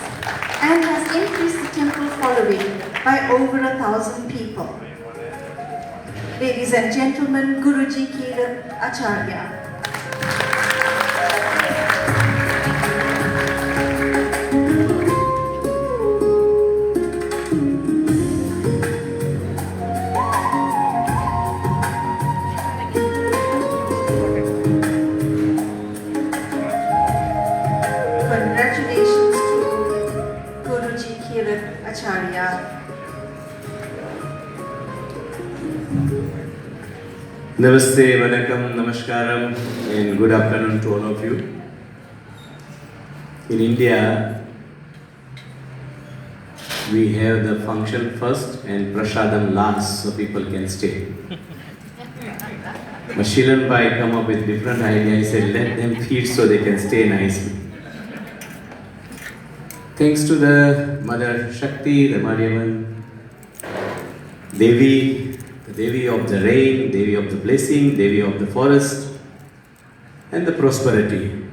and has increased the temple following by over 1,000 people. Ladies and gentlemen, Guruji Kirat Acharya. Namaste, Vanakkam, Namaskaram, and good afternoon to all of you. In India, we have the function first and prasadam last so people can stay. But Shilan Bhai come up with different ideas. He said, let them feed so they can stay nicely. Thanks to the Mother Shakti, the Mariammen, Devi, the Devi of the rain, Devi of the blessing, Devi of the forest, and the prosperity.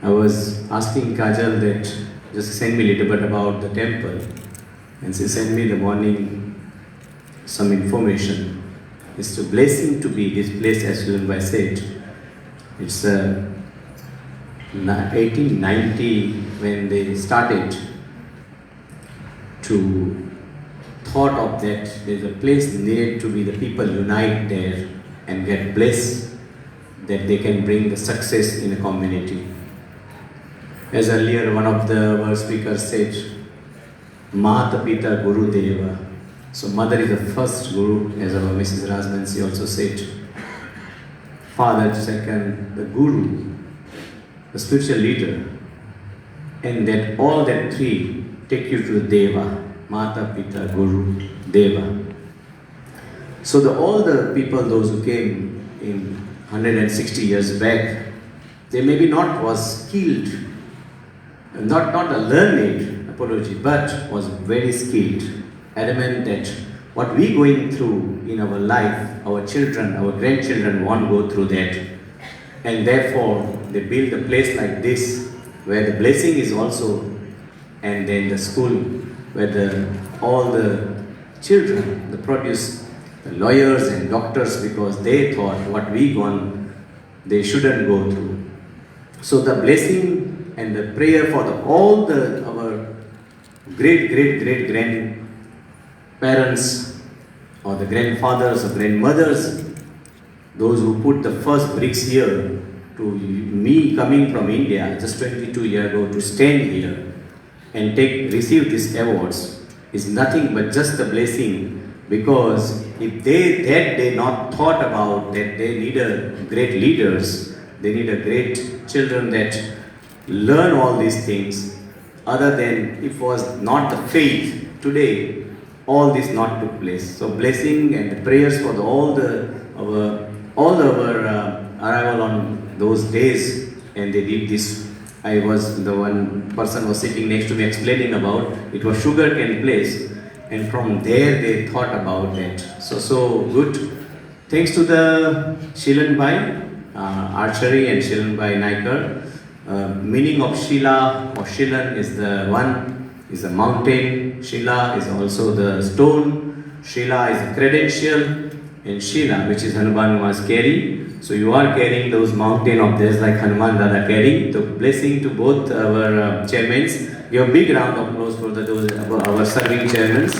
I was asking Kajal that just send me a little bit about the temple, and she sent me the morning some information. It's a blessing to be this place, as Shilan said. It's 1890 when they started to thought of that there's a place needed to be the people unite there and get blessed, that they can bring the success in a community. As earlier one of our speakers said, Mahata Pita Guru Deva. So mother is the first guru, as our Mrs. Rajmansi also said. Father second, the guru, the spiritual leader, and that all that three take you to the Deva, Mata, Pita, Guru, Deva. So all the people, those who came in 160 years back, they maybe not was skilled, not a learned apology, but was very skilled, adamant that what we going through in our life, our children, our grandchildren won't go through that. And therefore, they build a place like this, where the blessing is also, and then the school, where all the children, the produce, the lawyers and doctors, because they thought what we gone, they shouldn't go through. So the blessing and the prayer for all our great grandparents, or the grandfathers or grandmothers, those who put the first bricks here, to me coming from India just 22 years ago to stand here and receive these awards is nothing but just a blessing, because if they not thought about that they need a great leaders, they need a great children that learn all these things, other than if was not the faith, today all this not took place. So blessing and the prayers for all our arrival on those days, and they did this. I was the one person was sitting next to me explaining about it was sugarcane place, and from there they thought about that. So good. Thanks to the Shilan Bhai, archery, and Shilan Bhai Naikar. Meaning of Shila or Shilan is the mountain. Shila is also the stone. Shila is a credential, and Shila, which is Hanuman was carrying. So you are carrying those mountain of theirs like Hanuman Dada carrying. So blessing to both our chairmen. Give a big round of applause for our serving chairmen.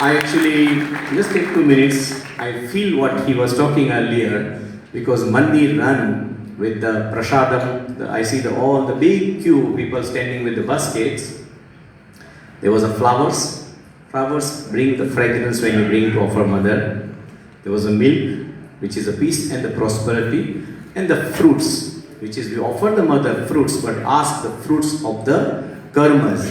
I actually just take 2 minutes. I feel what he was talking earlier, because Mandir run with the prasadam. I see all the big queue people standing with the baskets. There was a flowers. Flowers bring the fragrance when you bring to offer mother. There was a milk, which is a peace and the prosperity, and the fruits, which is we offer the mother fruits, but ask the fruits of the karmas.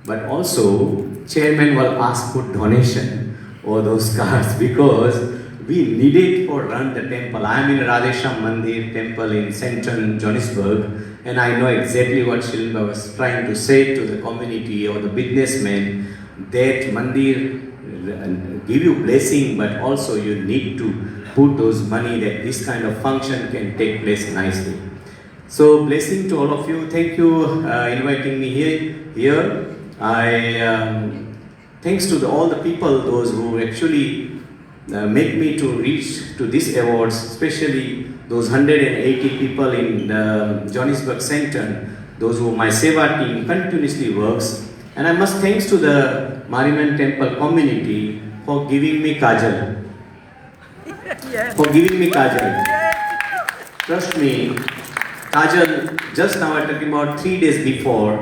But also, chairman will ask for donation or those cards, because we need it for run the temple. I am in Radhesham Mandir temple in Central Johannesburg, and I know exactly what Shilpa was trying to say to the community or the businessmen, that Mandir give you blessing, but also you need to put those money that this kind of function can take place nicely. So blessing to all of you. Thank you inviting me here. Thanks to all the people, those who actually make me to reach to this awards, especially those 180 people in the Johannesburg Center, those who my Seva team continuously works. And I must thanks to the Mariammen Temple community for giving me Kajal. Trust me, Kajal, just now I'm talking about 3 days before,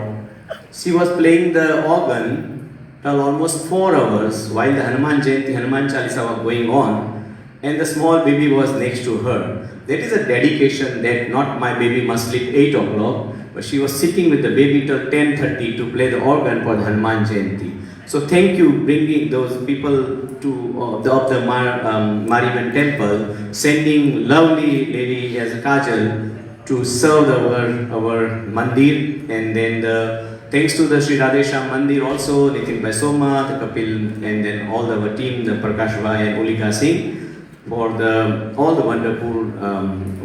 she was playing the organ till almost 4 hours while the Hanuman Jayanti, Hanuman Chalisa was going on. and the small baby was next to her. That is a dedication that not my baby must sleep 8 o'clock, but she was sitting with the baby till 10:30 to play the organ for the Hanuman Jayanti. So thank you bringing those people to the Mariammen temple, sending lovely lady as a Kajal to serve our mandir, and then thanks to the Shri Radhesham Mandir also, Nitin Bhai Soma, the Kapil, and then all our team, the Prakash Bhai and Ulika Singh, for all the wonderful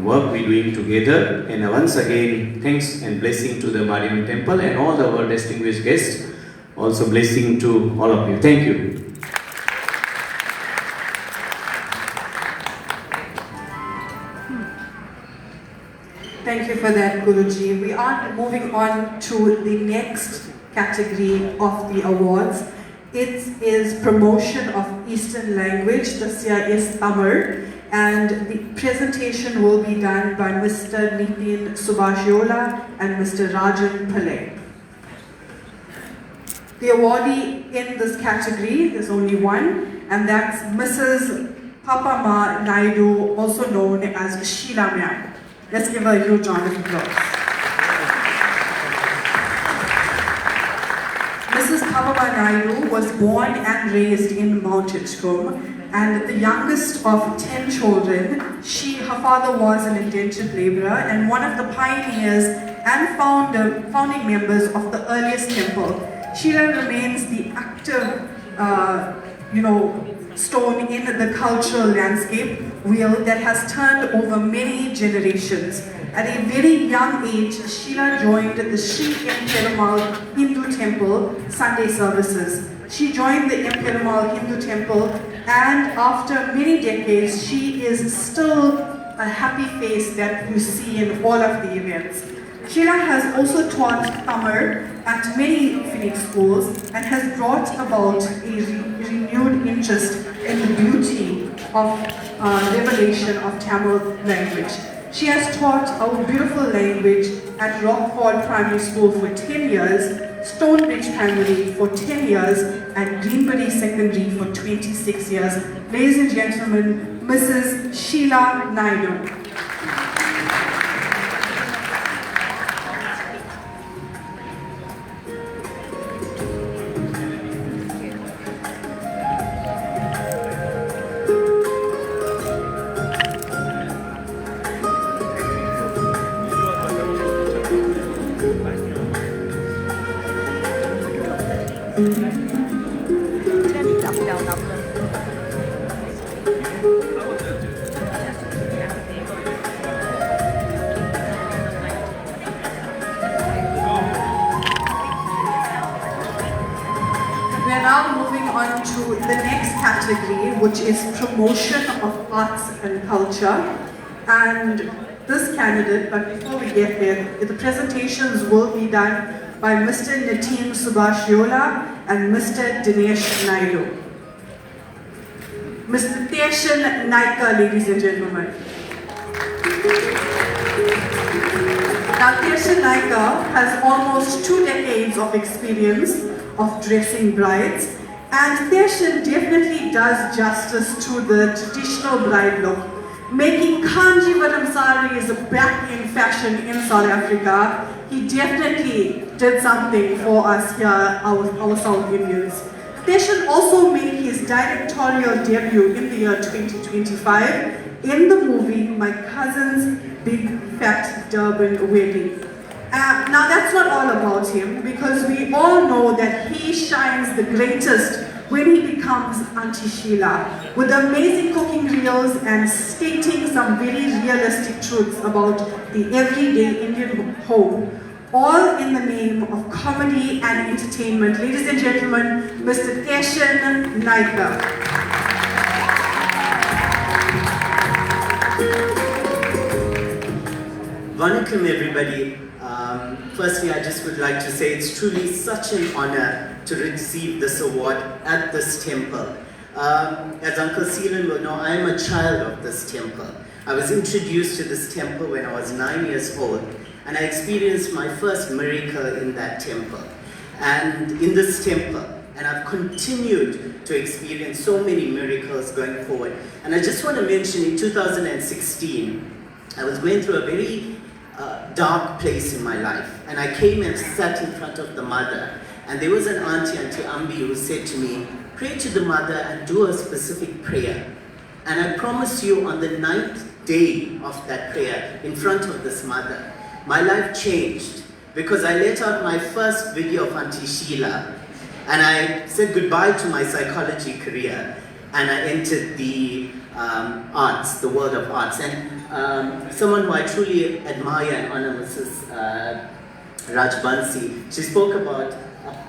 work we're doing together. And once again, thanks and blessing to the Mariammen temple and all our distinguished guests. Also blessing to all of you. Thank you. Thank you for that, Guruji. We are moving on to the next category of the awards. It is promotion of Eastern language. This year is Tamil, and the presentation will be done by Mr. Nitin Subhashiola and Mr. Rajan Pillai. The awardee in this category, there's only one, and that's Mrs. Papama Naidu, also known as Sheila Ma'am. Let's give her a huge round of applause. Mrs. Papama Naidu was born and raised in Mount Edgecombe, and the youngest of 10 children. Her father was an indentured labourer and one of the pioneers and founding members of the earliest temple. Sheila remains the active, stone in the cultural landscape wheel that has turned over many generations. At a very young age, Sheila joined the Shri Hindu Temple Sunday services. She joined the Perumal Hindu Temple, and after many decades, she is still a happy face that you see in all of the events. Sheila has also taught Tamil at many Phoenix schools and has brought about a renewed interest in the beauty of revelation of Tamil language. She has taught our beautiful language at Rockford Primary School for 10 years, Stonebridge Primary for 10 years, and Greenbury Secondary for 26 years. Ladies and gentlemen, Mrs. Sheila Naidu. We are now moving on to the next category, which is promotion of arts and culture. And this candidate, but before we get there, the presentations will be done by Mr. Nitin Subhashiola and Mr. Dinesh Naidu. Mr. Teshan Naika, ladies and gentlemen. Now, Teshan Naika has almost 2 decades of experience of dressing brides, and Teshan definitely does justice to the traditional bride look, making Kanjivaram saris back in fashion in South Africa. He definitely did something for us here, our South Indians. Teshan also made his directorial debut in the year 2025 in the movie My Cousin's Big Fat Durban Wedding. Now that's not all about him, because we all know that he shines the greatest when he becomes Auntie Sheila, with amazing cooking reels and stating some very realistic truths about the everyday Indian home, all in the name of comedy and entertainment. Ladies and gentlemen, Mr. Teshan Naika. Vanakkam everybody. Firstly, I just would like to say it's truly such an honor to receive this award at this temple. As Uncle Seelan will know, I am a child of this temple. I was introduced to this temple when I was 9 years old, and I experienced my first miracle in that temple. And in this temple, and I've continued to experience so many miracles going forward. And I just want to mention in 2016, I was going through a very dark place in my life. And I came and sat in front of the mother. And there was an Auntie Ambi, who said to me, pray to the mother and do a specific prayer. And I promise you, on the 9th day of that prayer, in front of this mother, my life changed, because I let out my first video of Auntie Sheila, and I said goodbye to my psychology career, and I entered the arts, the world of arts. And someone who I truly admire and honor, Mrs. Raj Bansi, she spoke about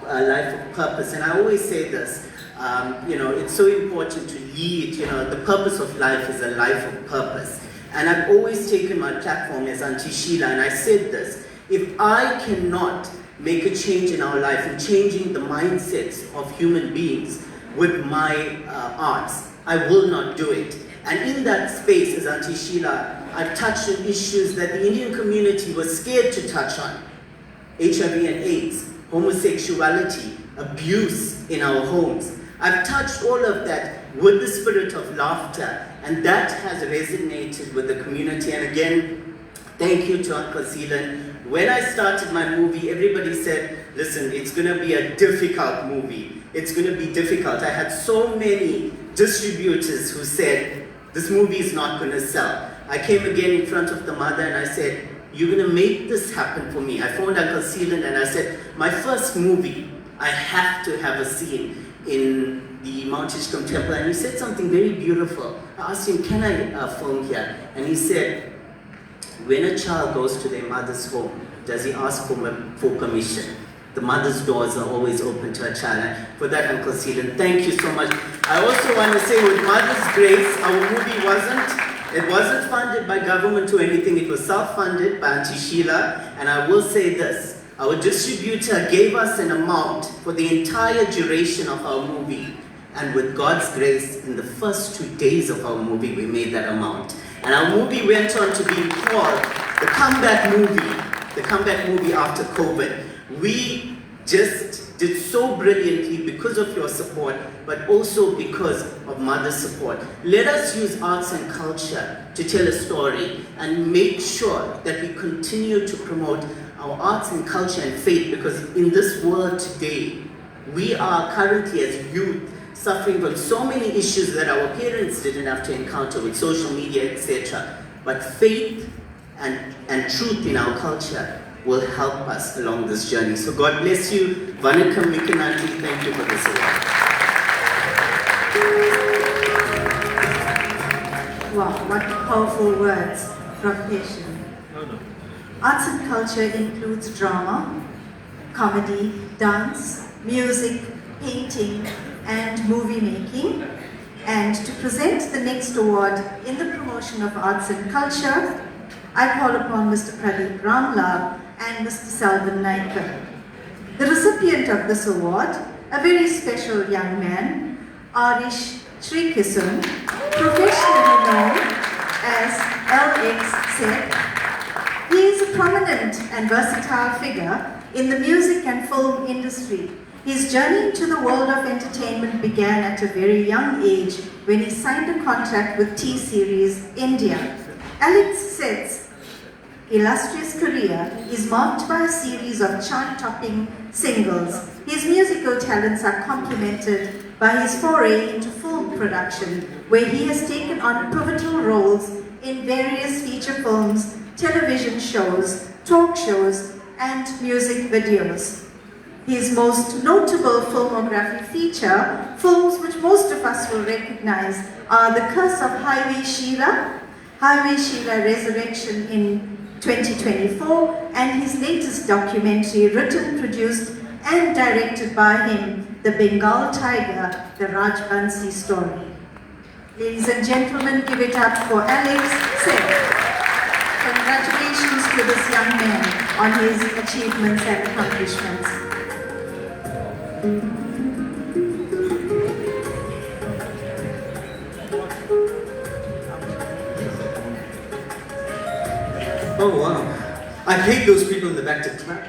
a life of purpose, and I always say this, it's so important to lead. The purpose of life is a life of purpose. And I've always taken my platform as Auntie Sheila, and I said this, if I cannot make a change in our life and changing the mindsets of human beings with my arts, I will not do it. And in that space, as Auntie Sheila, I've touched on issues that the Indian community was scared to touch on. HIV and AIDS, homosexuality, abuse in our homes. I've touched all of that with the spirit of laughter, and that has resonated with the community. And again, thank you to Uncle Seelan. When I started my movie, everybody said, listen, it's going to be a difficult movie. It's going to be difficult. I had so many distributors who said, this movie is not going to sell. I came again in front of the mother and I said, you're going to make this happen for me. I phoned Uncle Seelan and I said, my first movie, I have to have a scene in the Mount Edgecombe temple. And he said something very beautiful. I asked him, can I film here? And he said, when a child goes to their mother's home, does he ask for permission? The mother's doors are always open to a child. And for that, Uncle Seelan, thank you so much. I also want to say, with Mother's Grace, our movie wasn't funded by government or anything. It was self-funded by Auntie Sheila. And I will say this, our distributor gave us an amount for the entire duration of our movie. And with God's grace, in the first 2 days of our movie, we made that amount. And our movie went on to be called the comeback movie after COVID. We just did so brilliantly because of your support, but also because of Mother's support. Let us use arts and culture to tell a story and make sure that we continue to promote our arts and culture and faith, because in this world today, we are currently as youth suffering from so many issues that our parents didn't have to encounter with social media, etc. But faith and truth in our culture will help us along this journey. So God bless you. Vanakkam Mikananti, thank you for this award. Wow, what powerful words from Patient. Arts and culture includes drama, comedy, dance, music, painting, and movie making. And to present the next award in the promotion of arts and culture, I call upon Mr. Pradeep Ramla and Mr. Salvan Naikar. The recipient of this award, a very special young man, Arish Shri, professionally known as LX Seth. He is a prominent and versatile figure in the music and film industry. His journey into the world of entertainment began at a very young age when he signed a contract with T-Series India. Alex Seth's illustrious career is marked by a series of chart-topping singles. His musical talents are complemented by his foray into film production, where he has taken on pivotal roles in various feature films, television shows, talk shows, and music videos. His most notable filmography feature, films which most of us will recognize, are The Curse of Highway Sheila Resurrection in 2024, and his latest documentary, written, produced, and directed by him, The Bengal Tiger, The Raj Bansi Story. Ladies and gentlemen, give it up for Alex Seth. Congratulations to this young man on his achievements and accomplishments. Oh wow, I paid those people in the back to clap,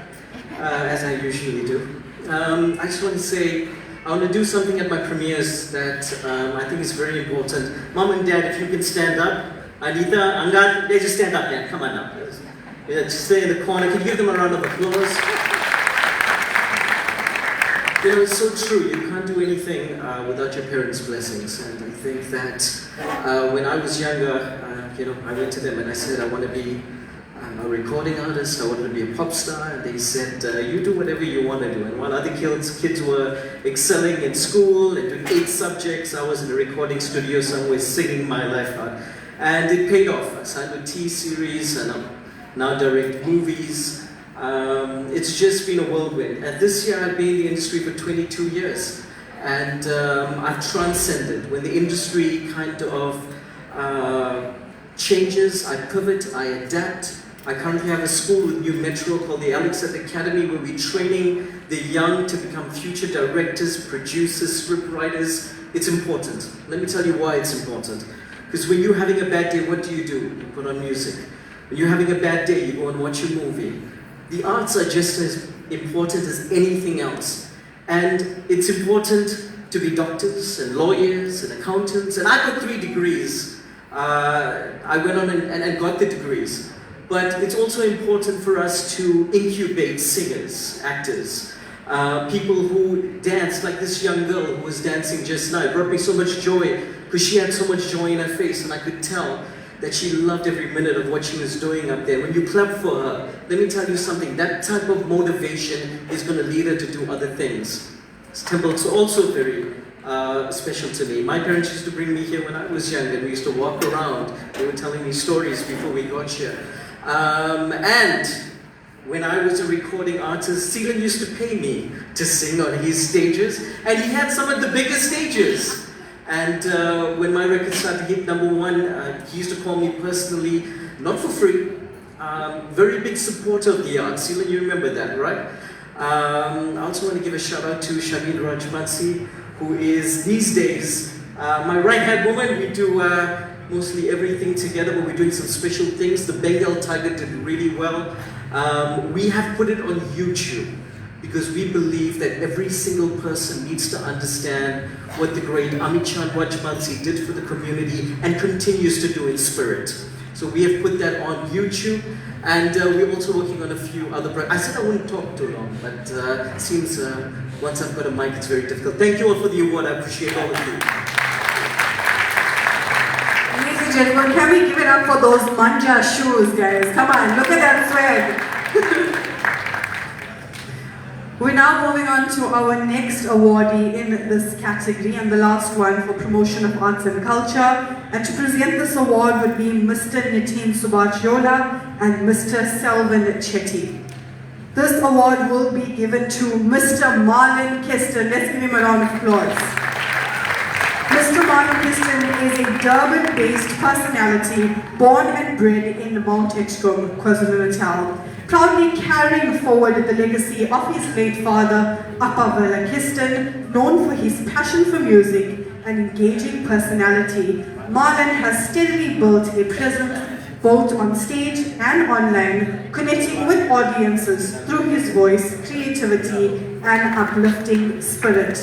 as I usually do. I just want to say I want to do something at my premieres that I think is very important. Mom and Dad, if you can stand up. Anita, Angad, they just stand up there. Come on now. Yeah, just stay in the corner. Can you give them a round of applause? You know, it's so true. You can't do anything without your parents' blessings. And I think that when I was younger, you know, I went to them and I said, I want to be a recording artist, I wanted to be a pop star, and they said, you do whatever you want to do. And while other kids were excelling in school and doing 8 subjects, I was in a recording studio somewhere singing my life out. And it paid off. I signed with T-Series and I'm now direct movies. It's just been a whirlwind. And this year I've been in the industry for 22 years. And I've transcended. When the industry kind of changes, I pivot, I adapt. I currently have a school with New Metro called the Alex Academy, where we're training the young to become future directors, producers, scriptwriters. It's important. Let me tell you why it's important. Because when you're having a bad day, what do? You put on music. When you're having a bad day, you go and watch a movie. The arts are just as important as anything else. And it's important to be doctors and lawyers and accountants. And I got 3 degrees. I went on and got the degrees. But it's also important for us to incubate singers, actors, people who dance, like this young girl who was dancing just now. It brought me so much joy because she had so much joy in her face, and I could tell that she loved every minute of what she was doing up there. When you clap for her, let me tell you something, that type of motivation is going to lead her to do other things. This temple is also very special to me. My parents used to bring me here when I was young, and we used to walk around. They were telling me stories before we got here. And when I was a recording artist, Seelan used to pay me to sing on his stages, and he had some of the biggest stages. And when my record started to hit #1, he used to call me personally, not for free, very big supporter of the arts. Seelan, you remember that, right? I also want to give a shout out to Shameen Rajmansi, who is these days my right-hand woman. We do mostly everything together, but we're doing some special things. The Bengal Tiger did really well. We have put it on YouTube because we believe that every single person needs to understand what the great Amichan Rajmansi did for the community and continues to do in spirit. So we have put that on YouTube, and we're also working on a few other projects. I said I wouldn't talk too long, but it seems once I've got a mic, it's very difficult. Thank you all for the award. I appreciate all of you. Ladies and gentlemen, can we give it up for those manja shoes, guys? Come on, look at that swag. We're now moving on to our next awardee in this category, and the last one for promotion of arts and culture. And to present this award would be Mr. Nitin Subhashyola and Mr. Selvan Chetty. This award will be given to Mr. Marlon Keston. Let's give him a round of applause. Mr. Marlon Keston is a Durban-based personality, born and bred in Mount Edgecombe, KwaZulu-Natal, proudly carrying forward the legacy of his late father, Appavela Keston, known for his passion for music and engaging personality. Marlon has steadily built a presence both on stage and online, connecting with audiences through his voice, creativity, and uplifting spirit.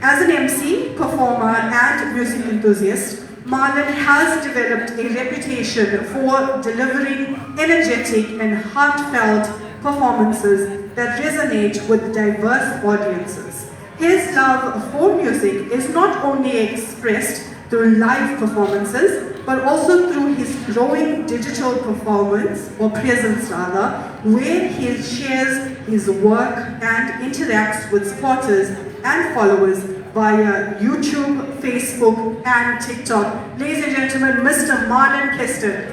As an MC, performer, and music enthusiast, Marlon has developed a reputation for delivering energetic and heartfelt performances that resonate with diverse audiences. His love for music is not only expressed through live performances, but also through his growing digital performance, or presence rather, where he shares his work and interacts with supporters and followers via YouTube, Facebook, and TikTok. Ladies and gentlemen, Mr. Marlon Keston.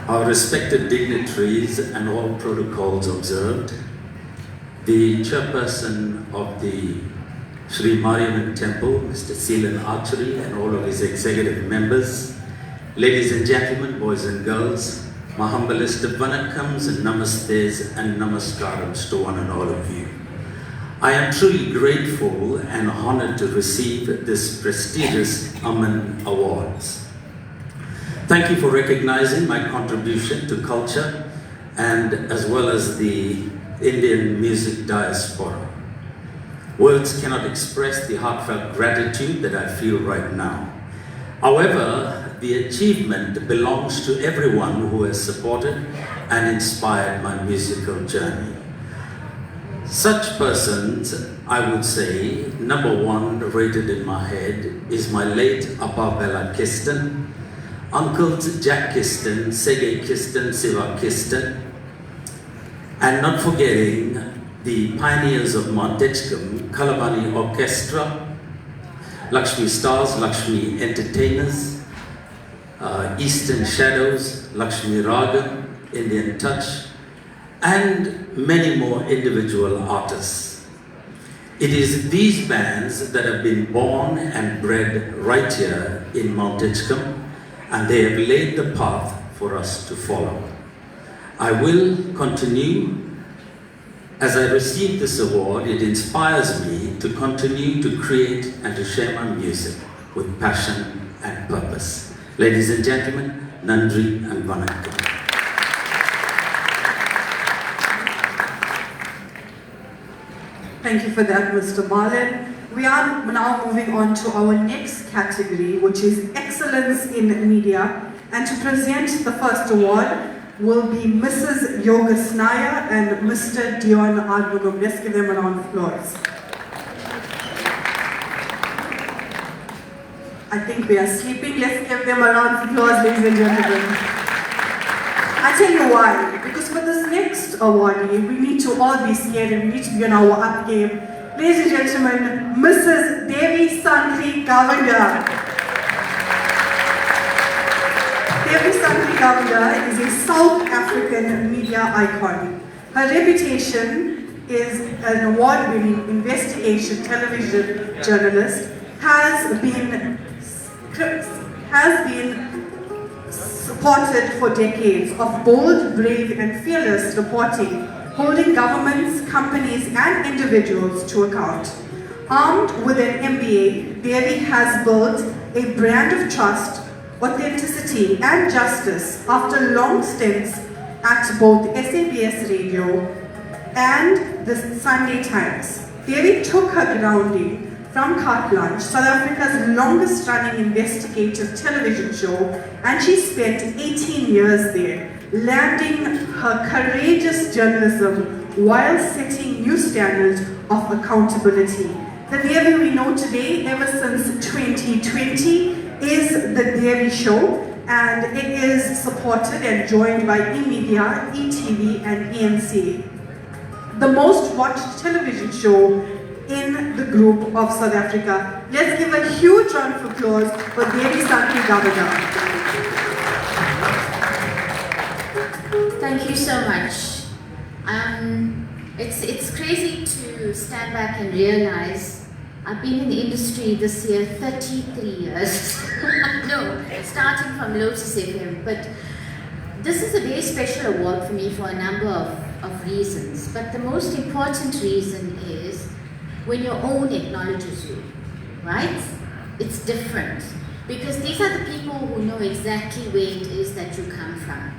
Our respected dignitaries and all protocols observed, the chairperson of the Shri Mariammen Temple, Mr. Seelan Archery, and all of his executive members, ladies and gentlemen, boys and girls, my humblest of vanakkams and namastes and namaskarams to one and all of you. I am truly grateful and honored to receive this prestigious Ammen Awards. Thank you for recognizing my contribution to culture, and as well as the Indian music diaspora. Words cannot express the heartfelt gratitude that I feel right now. However, the achievement belongs to everyone who has supported and inspired my musical journey. Such persons, I would say, number one rated in my head is my late Appa Bella Kistan, Uncles Jack Kistan, Sege Kistan, Siva Kistan, and not forgetting the pioneers of Mount Edgecombe, Kalabani Orchestra, Lakshmi Stars, Lakshmi Entertainers, Eastern Shadows, Lakshmi Raga, Indian Touch, and many more individual artists. It is these bands that have been born and bred right here in Mount Edgecombe, and they have laid the path for us to follow. I will continue. As I receive this award, it inspires me to continue to create and to share my music with passion and purpose. Ladies and gentlemen, Nandri and Vanakkam. Thank you for that, Mr. Marlin. We are now moving on to our next category, which is Excellence in Media. And to present the first award will be Mrs. Yogasnaya and Mr. Dion Arbogum. Let's give them a round of applause. I think we are sleeping. Let's give them a round of applause, ladies and gentlemen. I tell you why. Because for this next awardee, we need to all be scared and we need to be on our up game. Ladies and gentlemen, Mrs. Devi Santri Gavanda. Devi Santri Gavanda is a South African media icon. Her reputation is an award-winning investigation television journalist, has been supported for decades of bold, brave and fearless reporting, holding governments, companies and individuals to account. Armed with an MBA, Devi has built a brand of trust, authenticity and justice after long stints at both SABS Radio and the Sunday Times. Devi took her grounding from Carte Blanche, South Africa's longest running investigative television show, and she spent 18 years there, landing her courageous journalism while setting new standards of accountability. The Devi we know today, ever since 2020, is The Devi Show, and it is supported and joined by eMedia, eTV and ANC. The most watched television show in the group of South Africa. Let's give a huge round of applause for Devi Santri Gavanda. Thank you so much. It's crazy to stand back and realize I've been in the industry this year 33 years. No, starting from Lotus FM, but this is a very special award for me for a number of reasons. But the most important reason is when your own acknowledges you, right? It's different because these are the people who know exactly where it is that you come from.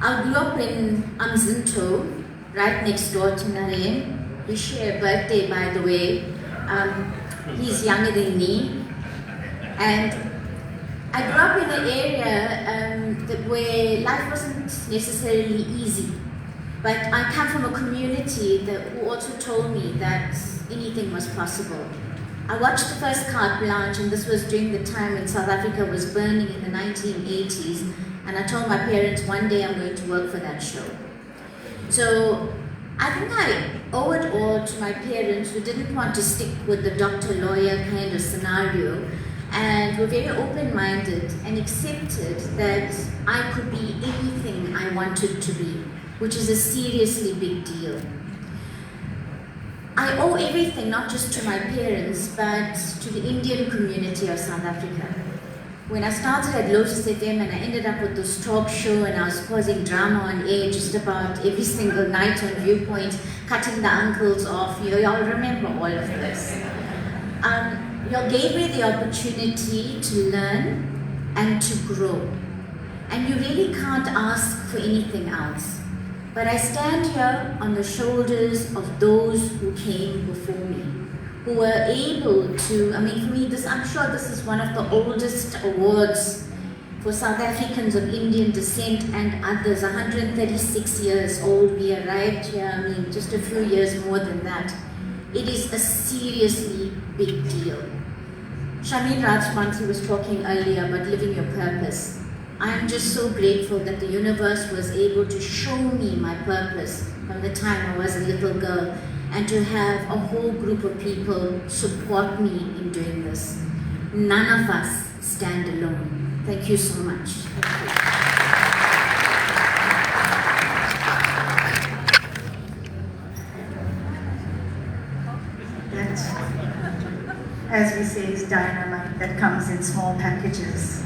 I grew up in Amzinto, right next door to Naren. We share a birthday, by the way. He's younger than me. And I grew up in an area where life wasn't necessarily easy. But I come from a community who also told me that anything was possible. I watched the first Carte Blanche, and this was during the time when South Africa was burning in the 1980s. And I told my parents one day I'm going to work for that show. So I think I owe it all to my parents who didn't want to stick with the doctor-lawyer kind of scenario and were very open-minded and accepted that I could be anything I wanted to be, which is a seriously big deal. I owe everything not just to my parents, but to the Indian community of South Africa. When I started at Lotus FM and I ended up with this talk show and I was causing drama on air just about every single night on Viewpoint, cutting the uncles off, y'all remember all of this. Y'all gave me the opportunity to learn and to grow. And you really can't ask for anything else. But I stand here on the shoulders of those who came before me, who were able to, for me, I'm sure this is one of the oldest awards for South Africans of Indian descent and others, 136 years old. We arrived here, just a few years more than that. It is a seriously big deal. Shameen Rajmansi was talking earlier about living your purpose. I am just so grateful that the universe was able to show me my purpose from the time I was a little girl, and to have a whole group of people support me in doing this. None of us stand alone. Thank you so much. Thank you. As we say, is dynamite that comes in small packages.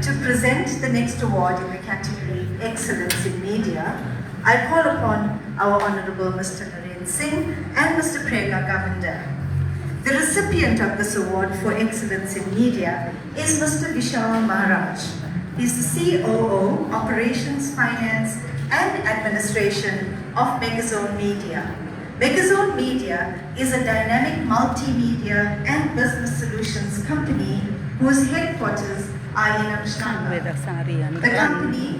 To present the next award in the category Excellence in Media, I call upon our Honorable Mr. Naren Singh and Mr. Prega Govender. The recipient of this award for Excellence in Media is Mr. Vishal Maharaj. He's the COO, Operations, Finance and Administration of Megazone Media. Megazone Media is a dynamic multimedia and business solutions company whose headquarters are in Amsterdam. The company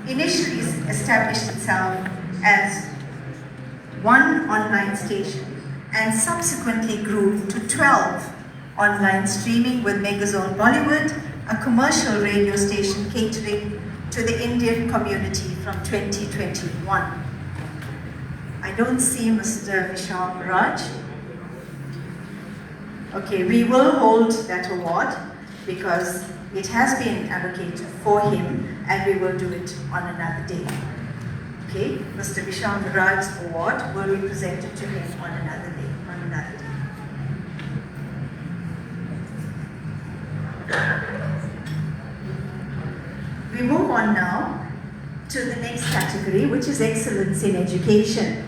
initially established itself as one online station and subsequently grew to 12 online streaming with Megazone Bollywood, a commercial radio station catering to the Indian community from 2021. I don't see Mr. Vishal Maharaj. Okay, we will hold that award because it has been allocated for him and we will do it on another day. Okay, Mr. Vishal Maharaj's award will be presented to him on another day. We move on now to the next category, which is Excellence in Education.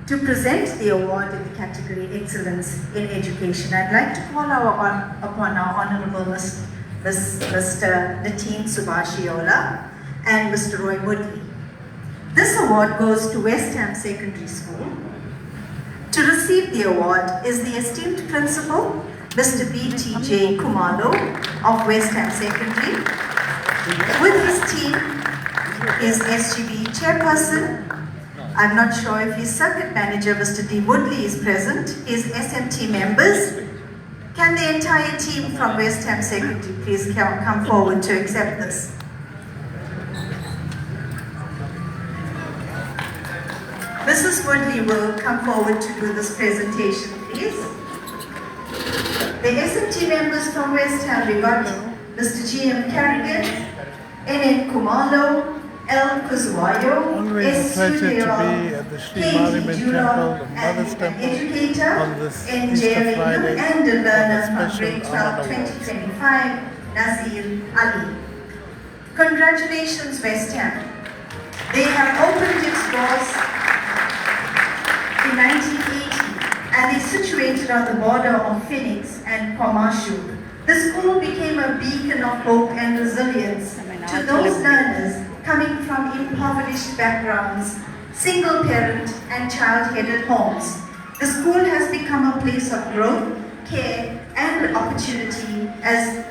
To present the award in the category Excellence in Education, I'd like to call upon our Honorable Mr. Nitin Subhashiola and Mr. Roy Woodley. This award goes to West Ham Secondary School. To receive the award is the esteemed principal, Mr. B.T.J. Kumalo of West Ham Secondary. With his team is SGB Chairperson. I'm not sure if his circuit manager, Mr. D. Woodley, is present. His SMT members. Can the entire team from West Ham Secondary please come forward to accept this? Mrs. Woodley will come forward to do this presentation, please. The SMT members from West Ham, we got Mr. G.M. Carrigan, N.N. Kumalo, L. Kuzuayo, S. Sudhir, K.T. Jurong, and an educator, N.J. and a learner from grade 12 2025, Nazir Ali. Congratulations, West Ham. They have opened its doors in 1980 and is situated on the border of Phoenix and Kwamashu. The school became a beacon of hope and resilience to those learners coming from impoverished backgrounds, single-parent and child-headed homes. The school has become a place of growth, care and opportunity as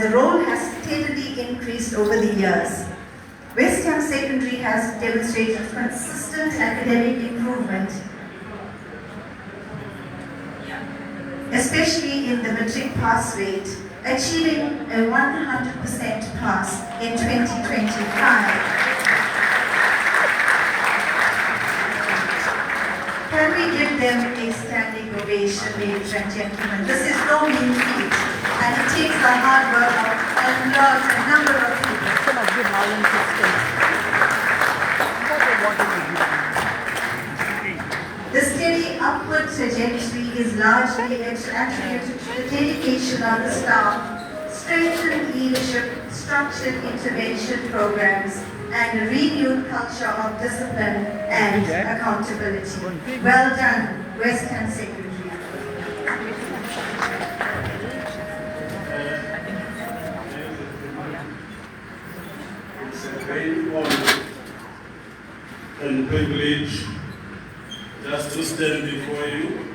the role has steadily increased over the years. West Ham Secondary has demonstrated consistent academic improvement, especially in the matric pass rate, achieving a 100% pass in 2025. Can we give them a standing ovation, ladies and gentlemen? This is no mean feat, and it takes the hard work of a number of people. The steady upward trajectory is largely attributed to the dedication of the staff, strengthened leadership, structured intervention programs, and a renewed culture of discipline and accountability. Well done, West Ham Secondary. It's a great honor and privilege just to stand before you.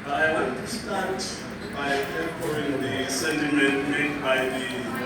I want to start by echoing the sentiment made by the